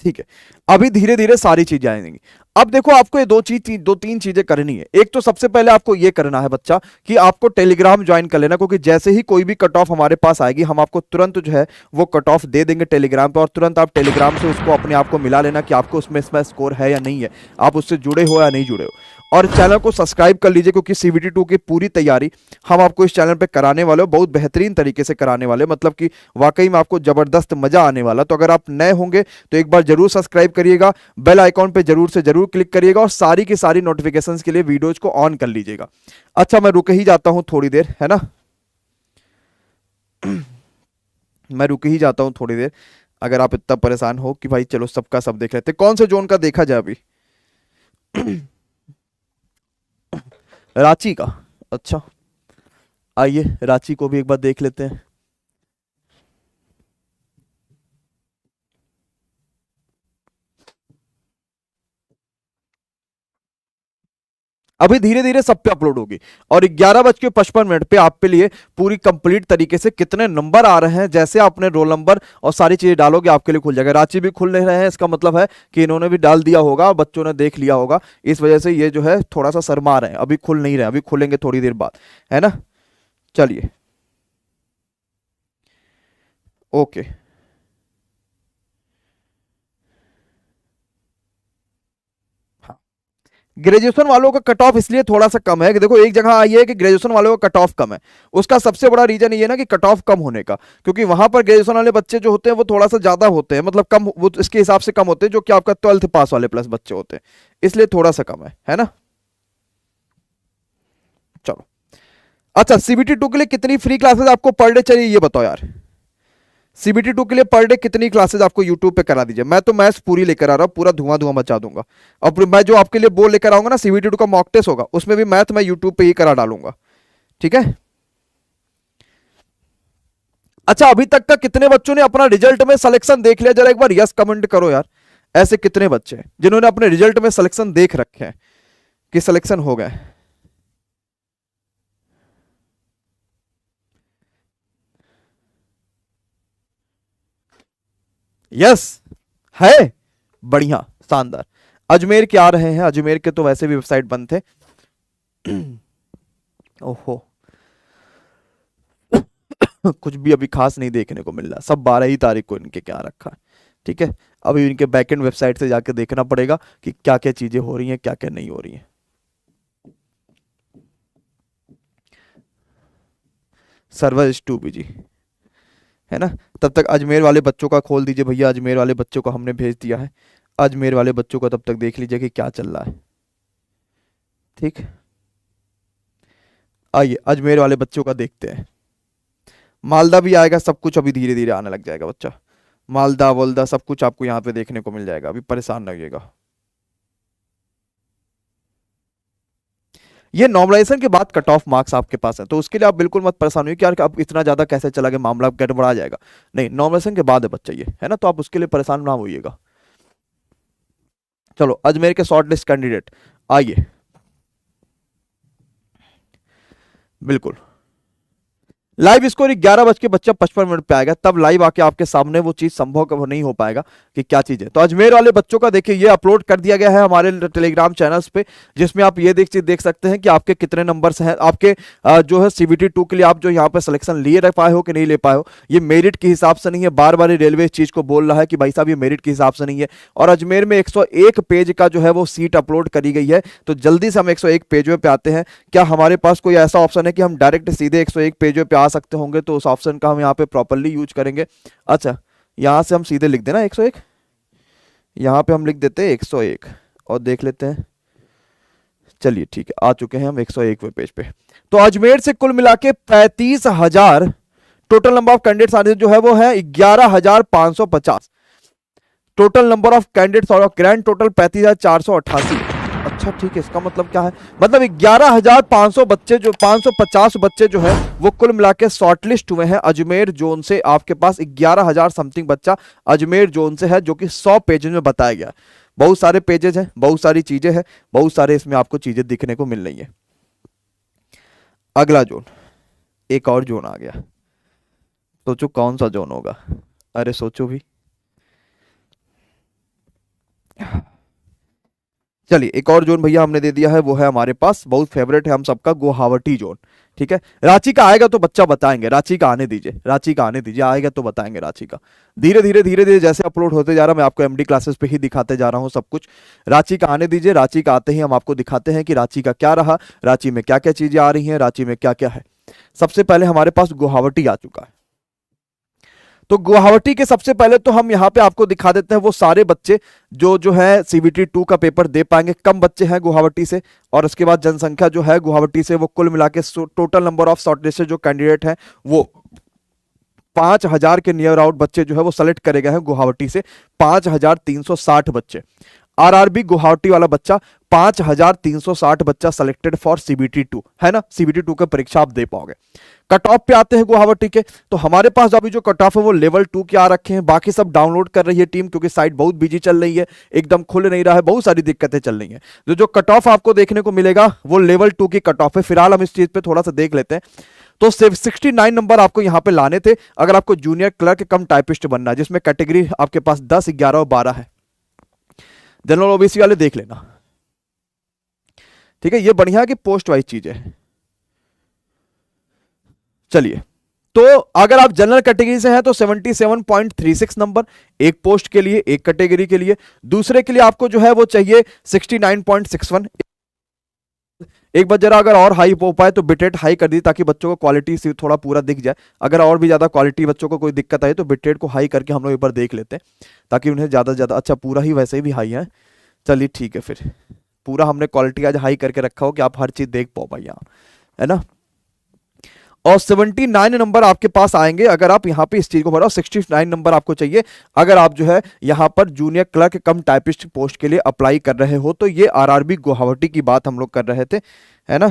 ठीक है अभी धीरे धीरे सारी चीजें आएंगी। अब देखो आपको ये दो तीन चीजें करनी है। एक तो सबसे पहले आपको ये करना है बच्चा कि आपको टेलीग्राम ज्वाइन कर लेना, क्योंकि जैसे ही कोई भी कट ऑफ हमारे पास आएगी हम आपको तुरंत जो है वो कट ऑफ दे देंगे टेलीग्राम पे, और तुरंत आप टेलीग्राम से उसको अपने आप को मिला लेना कि आपको उसमें स्कोर है या नहीं है, आप उससे जुड़े हो या नहीं जुड़े हो। और चैनल को सब्सक्राइब कर लीजिए, क्योंकि CBT 2 की पूरी तैयारी हम आपको इस चैनल पे कराने वाले हो, बहुत बेहतरीन तरीके से कराने वाले, मतलब कि वाकई में आपको जबरदस्त मजा आने वाला। तो अगर आप नए होंगे तो एक बार जरूर सब्सक्राइब करिएगा, बेल आइकॉन पे जरूर से जरूर क्लिक करिएगा, और सारी की सारी नोटिफिकेशंस के लिए वीडियोज को ऑन कर लीजिएगा। अच्छा मैं रुक ही जाता हूं थोड़ी देर, है ना, मैं रुक ही जाता हूं थोड़ी देर, अगर आप इतना परेशान हो कि भाई चलो सबका सब देख लेते। कौन से जोन का देखा जाए अभी? रांची का, अच्छा आइए रांची को भी एक बार देख लेते हैं। अभी धीरे धीरे सब पे अपलोड होगी, और 11:55 पे आप पे लिए पूरी कंप्लीट तरीके से कितने नंबर आ रहे हैं, जैसे आपने रोल नंबर और सारी चीजें डालोगे आपके लिए खुल जाएगा। रांची भी खुल नहीं रहे हैं, इसका मतलब है कि इन्होंने भी डाल दिया होगा और बच्चों ने देख लिया होगा, इस वजह से ये जो है थोड़ा सा शर्मा रहे हैं, अभी खुल नहीं रहे, अभी खुलेंगे थोड़ी देर बाद, है ना। चलिए ओके, ग्रेजुएशन वालों का कट ऑफ इसलिए थोड़ा सा कम है कि देखो एक जगह आई है कि ग्रेजुएशन वालों का कट ऑफ कम है, उसका सबसे बड़ा रीजन ये ना कि कट ऑफ कम होने का, क्योंकि वहां पर ग्रेजुएशन वाले बच्चे जो होते हैं वो थोड़ा सा ज्यादा होते हैं, मतलब कम, वो इसके हिसाब से कम होते हैं जो कि आपका 12th पास वाले प्लस बच्चे होते हैं, इसलिए थोड़ा सा कम है ना। चलो अच्छा CBT 2 के लिए कितनी फ्री क्लासेस आपको पर डे चाहिए ये बताओ यार। CBT 2 के लिए पर डे कितनी क्लासेस आपको यूट्यूब पे करा दीजिए। मैं तो मैथ्स पूरी लेकर आ रहा हूँ, पूरा धुआं धुआं मचा दूंगा। अब मैं जो आपके लिए वो लेकर आऊंगा ना, CBT 2 का मॉक टेस्ट होगा, उसमें भी मैथ मैं यूट्यूब पे ही करा डालूंगा, ठीक है। अच्छा अभी तक का कितने बच्चों ने अपना रिजल्ट में सिलेक्शन देख लिया, जरा एक बार यस कमेंट करो यार। ऐसे कितने बच्चे हैं जिन्होंने अपने रिजल्ट में सिलेक्शन देख रखे हैं कि सिलेक्शन हो गए? यस है, बढ़िया शानदार। अजमेर के आ रहे हैं, अजमेर के तो वैसे भी वेबसाइट बंद थे। ओहो कुछ भी अभी खास नहीं देखने को मिल रहा, सब 12 ही तारीख को इनके क्या रखा है, ठीक है। अभी इनके बैकएंड वेबसाइट से जाके देखना पड़ेगा कि क्या क्या चीजें हो रही हैं, क्या क्या नहीं हो रही हैं। सर्वर इज टू बिजी, है ना। तब तक अजमेर वाले बच्चों का खोल दीजिए भैया, अजमेर वाले बच्चों को हमने भेज दिया है। अजमेर वाले बच्चों को तब तक देख लीजिए कि क्या चल रहा है, ठीक। आइए अजमेर वाले बच्चों का देखते हैं। मालदा भी आएगा, सब कुछ अभी धीरे धीरे आने लग जाएगा बच्चा। मालदा वोलदा सब कुछ आपको यहाँ पे देखने को मिल जाएगा, अभी परेशान न होइएगा। ये नॉर्मलाइजेशन के बाद कट ऑफ मार्क्स आपके पास है, तो उसके लिए आप बिल्कुल मत परेशान होइए कि यार अब इतना ज्यादा कैसे चला गया, मामला गड़बड़ा जाएगा। नहीं, नॉर्मलाइजेशन के बाद है बच्चा ये, है ना, तो आप उसके लिए परेशान ना होइएगा। चलो अजमेर के शॉर्ट लिस्ट कैंडिडेट आइए, बिल्कुल। लाइव स्कोर 11:55 पे आएगा, तब लाइव आके आपके सामने वो चीज संभव नहीं हो पाएगा कि क्या चीज है। तो अजमेर वाले बच्चों का देखिए, ये अपलोड कर दिया गया है हमारे टेलीग्राम चैनल्स पे, जिसमें आप ये देख सकते हैं कि आपके कितने नंबर्स हैं, आपके जो है CBT 2 के लिए आप जो यहाँ पे सिलेक्शन लिए रह पाए हो कि नहीं ले पाए हो। ये मेरिट के हिसाब से नहीं है, बार बार रेलवे इस चीज को बोल रहा है कि भाई साहब ये मेरिट के हिसाब से नहीं है। और अजमेर में 101 पेज का जो है वो सीट अपलोड करी गई है, तो जल्दी से हम 101 पेजों पे आते हैं। क्या हमारे पास कोई ऐसा ऑप्शन है कि हम डायरेक्ट सीधे 101 पेजों पे आ सकते होंगे, तो उस ऑप्शन का हम यहाँ पे प्रॉपर्ली यूज करेंगे। अच्छा, यहां से हम सीधे लिख देना 101, यहां पे हम लिख देते हैं 101 और देख लेते हैं। चलिए ठीक है, आ चुके हैं हम 101वें पेज पे। तो अजमेर से कुल मिला के 35,000 टोटल नंबर ऑफ कैंडिडेट्स आने जो है वो है 11,550। टोटल नंबर ऑफ कैंडिडेट्स और ग्रैंड टोटल 35,488। अच्छा ठीक है, इसका मतलब क्या है, मतलब 11,500 बच्चे जो 550 बच्चे जो है वो कुल मिला के शॉर्टलिस्ट हुए हैं अजमेर जोन से। आपके पास 11,000 समथिंग बच्चा अजमेर जोन से है, जो कि 100 पेजेज में बताया गया। बहुत सारे पेजेज हैं, बहुत सारी चीजें हैं, बहुत सारे इसमें आपको चीजें दिखने को मिल रही है। अगला जोन, एक और जोन आ गया, सोचो कौन सा जोन होगा, अरे सोचो भी। चलिए एक और जोन भैया हमने दे दिया है, वो है हमारे पास बहुत फेवरेट है हम सबका, गुवाहाटी जोन, ठीक है। रांची का आएगा तो बच्चा बताएंगे, रांची का आने दीजिए, रांची का आने दीजिए, आएगा तो बताएंगे रांची का। धीरे धीरे जैसे अपलोड होते जा रहा है, मैं आपको MD क्लासेस पे ही दिखाते जा रहा हूँ सब कुछ। रांची का आने दीजिए, रांची का आते ही हम आपको दिखाते हैं कि रांची का क्या रहा, रांची में क्या क्या चीजें आ रही हैं, रांची में क्या क्या है। सबसे पहले हमारे पास गुवाहाटी आ चुका है। तो गुवाहाटी के सबसे पहले तो हम यहाँ पे आपको दिखा देते हैं वो सारे बच्चे जो है CBT 2 का पेपर दे पाएंगे। कम बच्चे हैं गुवाहाटी से, और उसके बाद जनसंख्या जो है गुवाहाटी से वो कुल मिला के टोटल नंबर ऑफ शॉर्टलिस्टेड जो कैंडिडेट हैं वो 5,000 के नियर आउट बच्चे जो है वो सेलेक्ट करे गए हैं गुवाहाटी से, 5,360 बच्चे। RRB गुवाहाटी वाला बच्चा 5,360 बच्चा सेलेक्टेड फॉर CBT 2, है ना, CBT 2 का परीक्षा आप दे पाओगे। कट ऑफ पे आते हैं गुवाहाटी के, तो हमारे पास अभी जो कट ऑफ है वो लेवल 2 के आ रखे हैं। बाकी सब डाउनलोड कर रही है टीम, क्योंकि साइट बहुत बिजी चल रही है, एकदम खुल नहीं रहा है, बहुत सारी दिक्कतें चल रही हैं। जो कट ऑफ आपको देखने को मिलेगा वो लेवल 2 की कट ऑफ है। फिलहाल हम इस चीज पे थोड़ा सा देख लेते हैं। तो 69 नंबर आपको यहां पे लाने थे अगर आपको जूनियर क्लर्क कम टाइपिस्ट बनना है, जिसमें कैटेगरी आपके पास 10, 11 और 12 है। जनरल OBC वाले देख लेना, ठीक है। ये बढ़िया कि पोस्ट वाइज चीज है। चलिए, तो अगर आप जनरल कैटेगरी से हैं तो 77.36 नंबर एक पोस्ट के लिए, एक कैटेगरी के लिए। दूसरे के लिए आपको जो है वो चाहिए 69.61। एक बार जरा अगर और हाई हो पाए तो बिटरेट हाई कर दी, ताकि बच्चों को क्वालिटी से थोड़ा पूरा दिख जाए। अगर और भी ज्यादा क्वालिटी बच्चों को कोई दिक्कत आई तो बिटरेट को हाई करके हम लोग एक बार देख लेते हैं, ताकि उन्हें ज्यादा से ज्यादा। अच्छा, पूरा ही वैसे भी हाई है, चलिए ठीक है, फिर पूरा हमने क्वालिटी आज हाई करके रखा हो कि आप हर चीज देख पाओ भाई यहाँ, है ना। और 79 नंबर आपके पास आएंगे अगर आप यहाँ पे इस चीज को भरो। 69 नंबर आपको चाहिए अगर आप जो है यहाँ पर जूनियर क्लर्क कम टाइपिस्ट पोस्ट के लिए अप्लाई कर रहे हो। तो ये RRB गुवाहाटी की बात हम लोग कर रहे थे, है ना।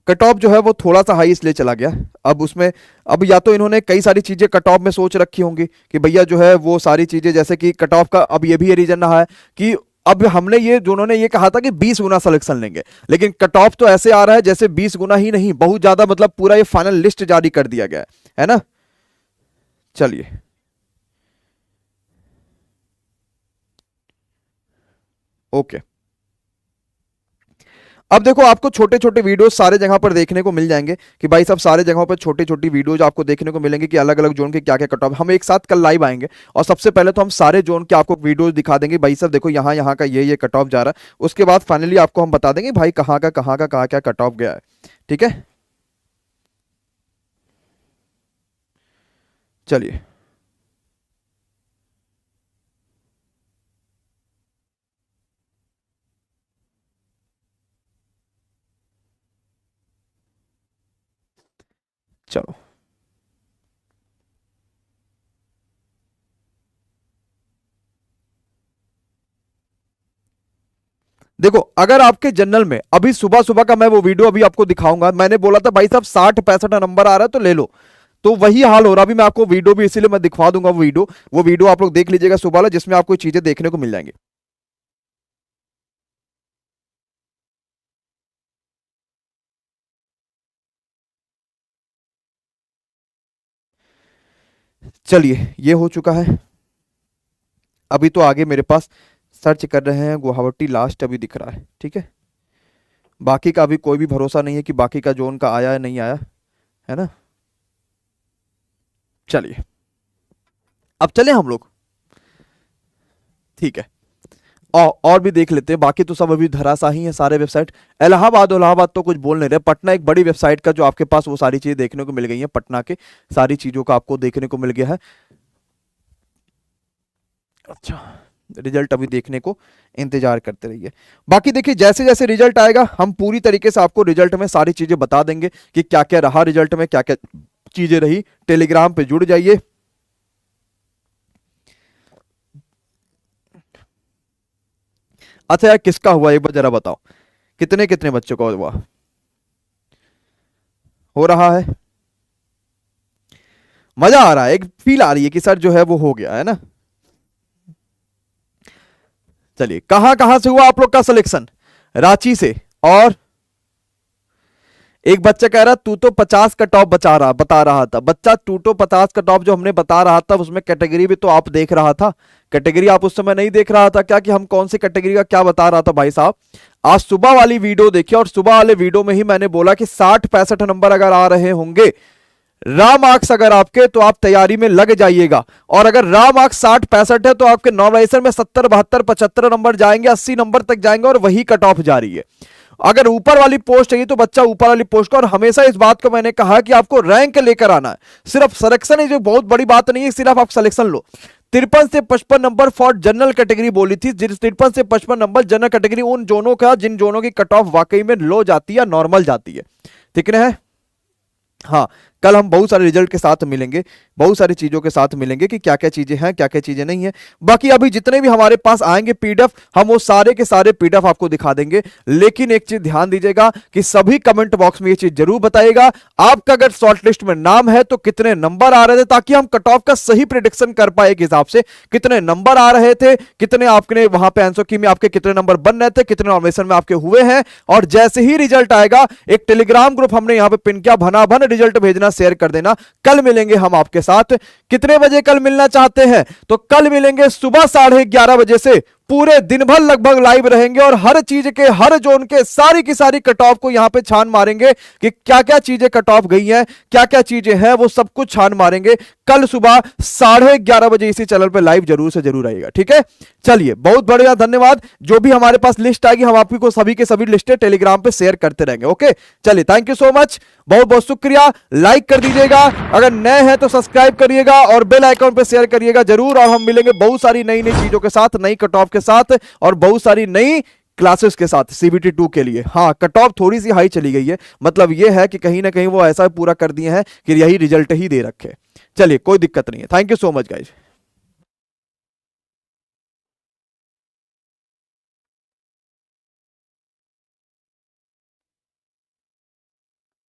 कट ऑफ जो है वो थोड़ा सा हाई इसलिए चला गया। अब उसमें अब या तो इन्होंने कई सारी चीजें कट ऑफ में सोच रखी होंगी कि भैया जो है वो सारी चीजें, जैसे कि कट ऑफ का अब ये भी रीजन रहा है कि अब हमने ये जो उन्होंने ये कहा था कि 20 गुना सिलेक्शन लेंगे, लेकिन कट ऑफ तो ऐसे आ रहा है जैसे 20 गुना ही नहीं, बहुत ज्यादा, मतलब पूरा ये फाइनल लिस्ट जारी कर दिया गया है ना। चलिए ओके, अब देखो आपको छोटे छोटे वीडियोस सारे जगह पर देखने को मिल जाएंगे कि भाई साहब सारे जगहों पर छोटी छोटी वीडियोज आपको देखने को मिलेंगे कि अलग अलग जोन के क्या क्या कट ऑफ। हम एक साथ कल लाइव आएंगे और सबसे पहले तो हम सारे जोन के आपको वीडियोज दिखा देंगे, भाई साहब देखो यहाँ यहाँ का ये कट ऑफ जा रहा है, उसके बाद फाइनली आपको हम बता देंगे भाई कहाँ क्या कट ऑफ गया है। ठीक है, चलिए चलो, देखो अगर आपके जनरल में अभी सुबह सुबह का मैं वो वीडियो अभी आपको दिखाऊंगा, मैंने बोला था भाई साहब 60-65 नंबर आ रहा है तो ले लो, तो वही हाल हो रहा। अभी मैं आपको वीडियो भी इसीलिए मैं दिखवा दूंगा, वो वीडियो आप लोग देख लीजिएगा सुबह वाला, जिसमें आपको चीजें देखने को मिल जाएंगी। चलिए ये हो चुका है, अभी तो आगे मेरे पास सर्च कर रहे हैं गुवाहाटी लास्ट अभी दिख रहा है। ठीक है, बाकी का अभी कोई भी भरोसा नहीं है कि बाकी का जोन का आया है नहीं आया है ना। चलिए अब चले हम लोग, ठीक है, और भी देख लेते हैं, बाकी तो सब अभी धराशाही है सारे वेबसाइट। इलाहाबाद तो कुछ बोल नहीं रहे, पटना एक बड़ी वेबसाइट का जो आपके पास वो सारी चीजें देखने को मिल गई हैं, पटना के सारी चीजों का आपको देखने को मिल गया है। अच्छा, रिजल्ट अभी देखने को इंतजार करते रहिए। बाकी देखिए जैसे जैसे रिजल्ट आएगा हम पूरी तरीके से आपको रिजल्ट में सारी चीजें बता देंगे कि क्या क्या रहा रिजल्ट में, क्या क्या चीजें रही। टेलीग्राम पे जुड़ जाइए। अच्छा यार किसका हुआ एक बार जरा बताओ, कितने कितने बच्चों का हुआ हो रहा है? मजा आ रहा है, एक फील आ रही है कि सर जो है वो हो गया है ना। चलिए कहां कहां से हुआ आप लोग का सिलेक्शन? रांची से, और एक बच्चा कह रहा तू तो 50 का टॉप बता रहा था। बच्चा तू तो 50 का टॉप जो हमने बता रहा था उसमें कैटेगरी भी तो आप देख रहा था, कैटेगरी आप उस समय नहीं देख रहा था क्या कि हम कौन सी कैटेगरी का क्या बता रहा था? भाई साहब आज सुबह वाली वीडियो देखिए, और सुबह वाले वीडियो में ही मैंने बोला कि 60-65 नंबर अगर आ रहे होंगे रा मार्क्स अगर आपके, तो आप तैयारी में लग जाइएगा। और अगर रा मार्क्स 60-65 है तो आपके नॉर्मलाइजेशन में 70-72-75 नंबर जाएंगे, 80 नंबर तक जाएंगे, और वही कट ऑफ जा रही है। अगर ऊपर वाली पोस्ट चाहिए तो बच्चा ऊपर वाली पोस्ट का, और हमेशा इस बात को मैंने कहा कि आपको रैंक लेकर आना है, सिर्फ सिलेक्शन जो बहुत बड़ी बात नहीं है, सिर्फ आप सिलेक्शन लो। 53 से 55 नंबर फॉर जनरल कैटेगरी बोली थी, 53 से 55 नंबर जनरल कैटेगरी उन जोनों का जिन जोनों की कट ऑफ वाकई में लो जाती है, नॉर्मल जाती है। ठीक है, हाँ कल हम बहुत सारे रिजल्ट के साथ मिलेंगे, बहुत सारी चीजों के साथ मिलेंगे कि क्या क्या चीजें हैं क्या क्या चीजें नहीं है। बाकी अभी जितने भी हमारे पास आएंगे पीडीएफ, हम वो सारे के सारे पीडीएफ आपको दिखा देंगे। लेकिन एक चीज ध्यान दीजिएगा कि सभी कमेंट बॉक्स में ये चीज जरूर बताइएगा, आपका अगर शॉर्ट लिस्ट में नाम है तो कितने नंबर आ रहे थे, ताकि हम कट ऑफ का सही प्रिडिक्शन कर पाए एक हिसाब से, कितने नंबर आ रहे थे, कितने आपने वहां पे आंसर की में आपके कितने नंबर बन रहे थे, कितने नॉमिनेशन में आपके हुए हैं। और जैसे ही रिजल्ट आएगा एक टेलीग्राम ग्रुप हमने यहां पे पिन किया, भना भन रिजल्ट भेजना, शेयर कर देना। कल मिलेंगे हम आपके साथ, कितने बजे कल मिलना चाहते हैं? तो कल मिलेंगे सुबह 11:30 बजे से, पूरे दिन भर लगभग लाइव रहेंगे और हर चीज के हर जोन के सारी की सारी कट ऑफ को यहां पे छान मारेंगे कि क्या क्या चीजें कट ऑफ गई हैं, क्या क्या चीजें हैं, वो सब कुछ छान मारेंगे। कल सुबह 11:30 बजे इसी चैनल पे लाइव जरूर से जरूर आइएगा। ठीक है, चलिए बहुत बढ़िया, धन्यवाद। जो भी हमारे पास लिस्ट आएगी हम आपको सभी के सभी लिस्टें टेलीग्राम पे शेयर करते रहेंगे। ओके चलिए, थैंक यू सो मच, बहुत बहुत शुक्रिया। लाइक कर दीजिएगा, अगर नए हैं तो सब्सक्राइब करिएगा और बेल आइकॉन पे शेयर करिएगा जरूर। और हम मिलेंगे बहुत सारी नई नई चीजों के साथ, नई कट ऑफ के साथ और बहुत सारी नई क्लासेस के साथ CBT 2 के लिए। हाँ कट ऑफ थोड़ी सी हाई चली गई है, मतलब ये है कि कहीं ना कहीं वो ऐसा पूरा कर दिए हैं कि यही रिजल्ट ही दे रखे। चलिए कोई दिक्कत नहीं है, thank you so much guys.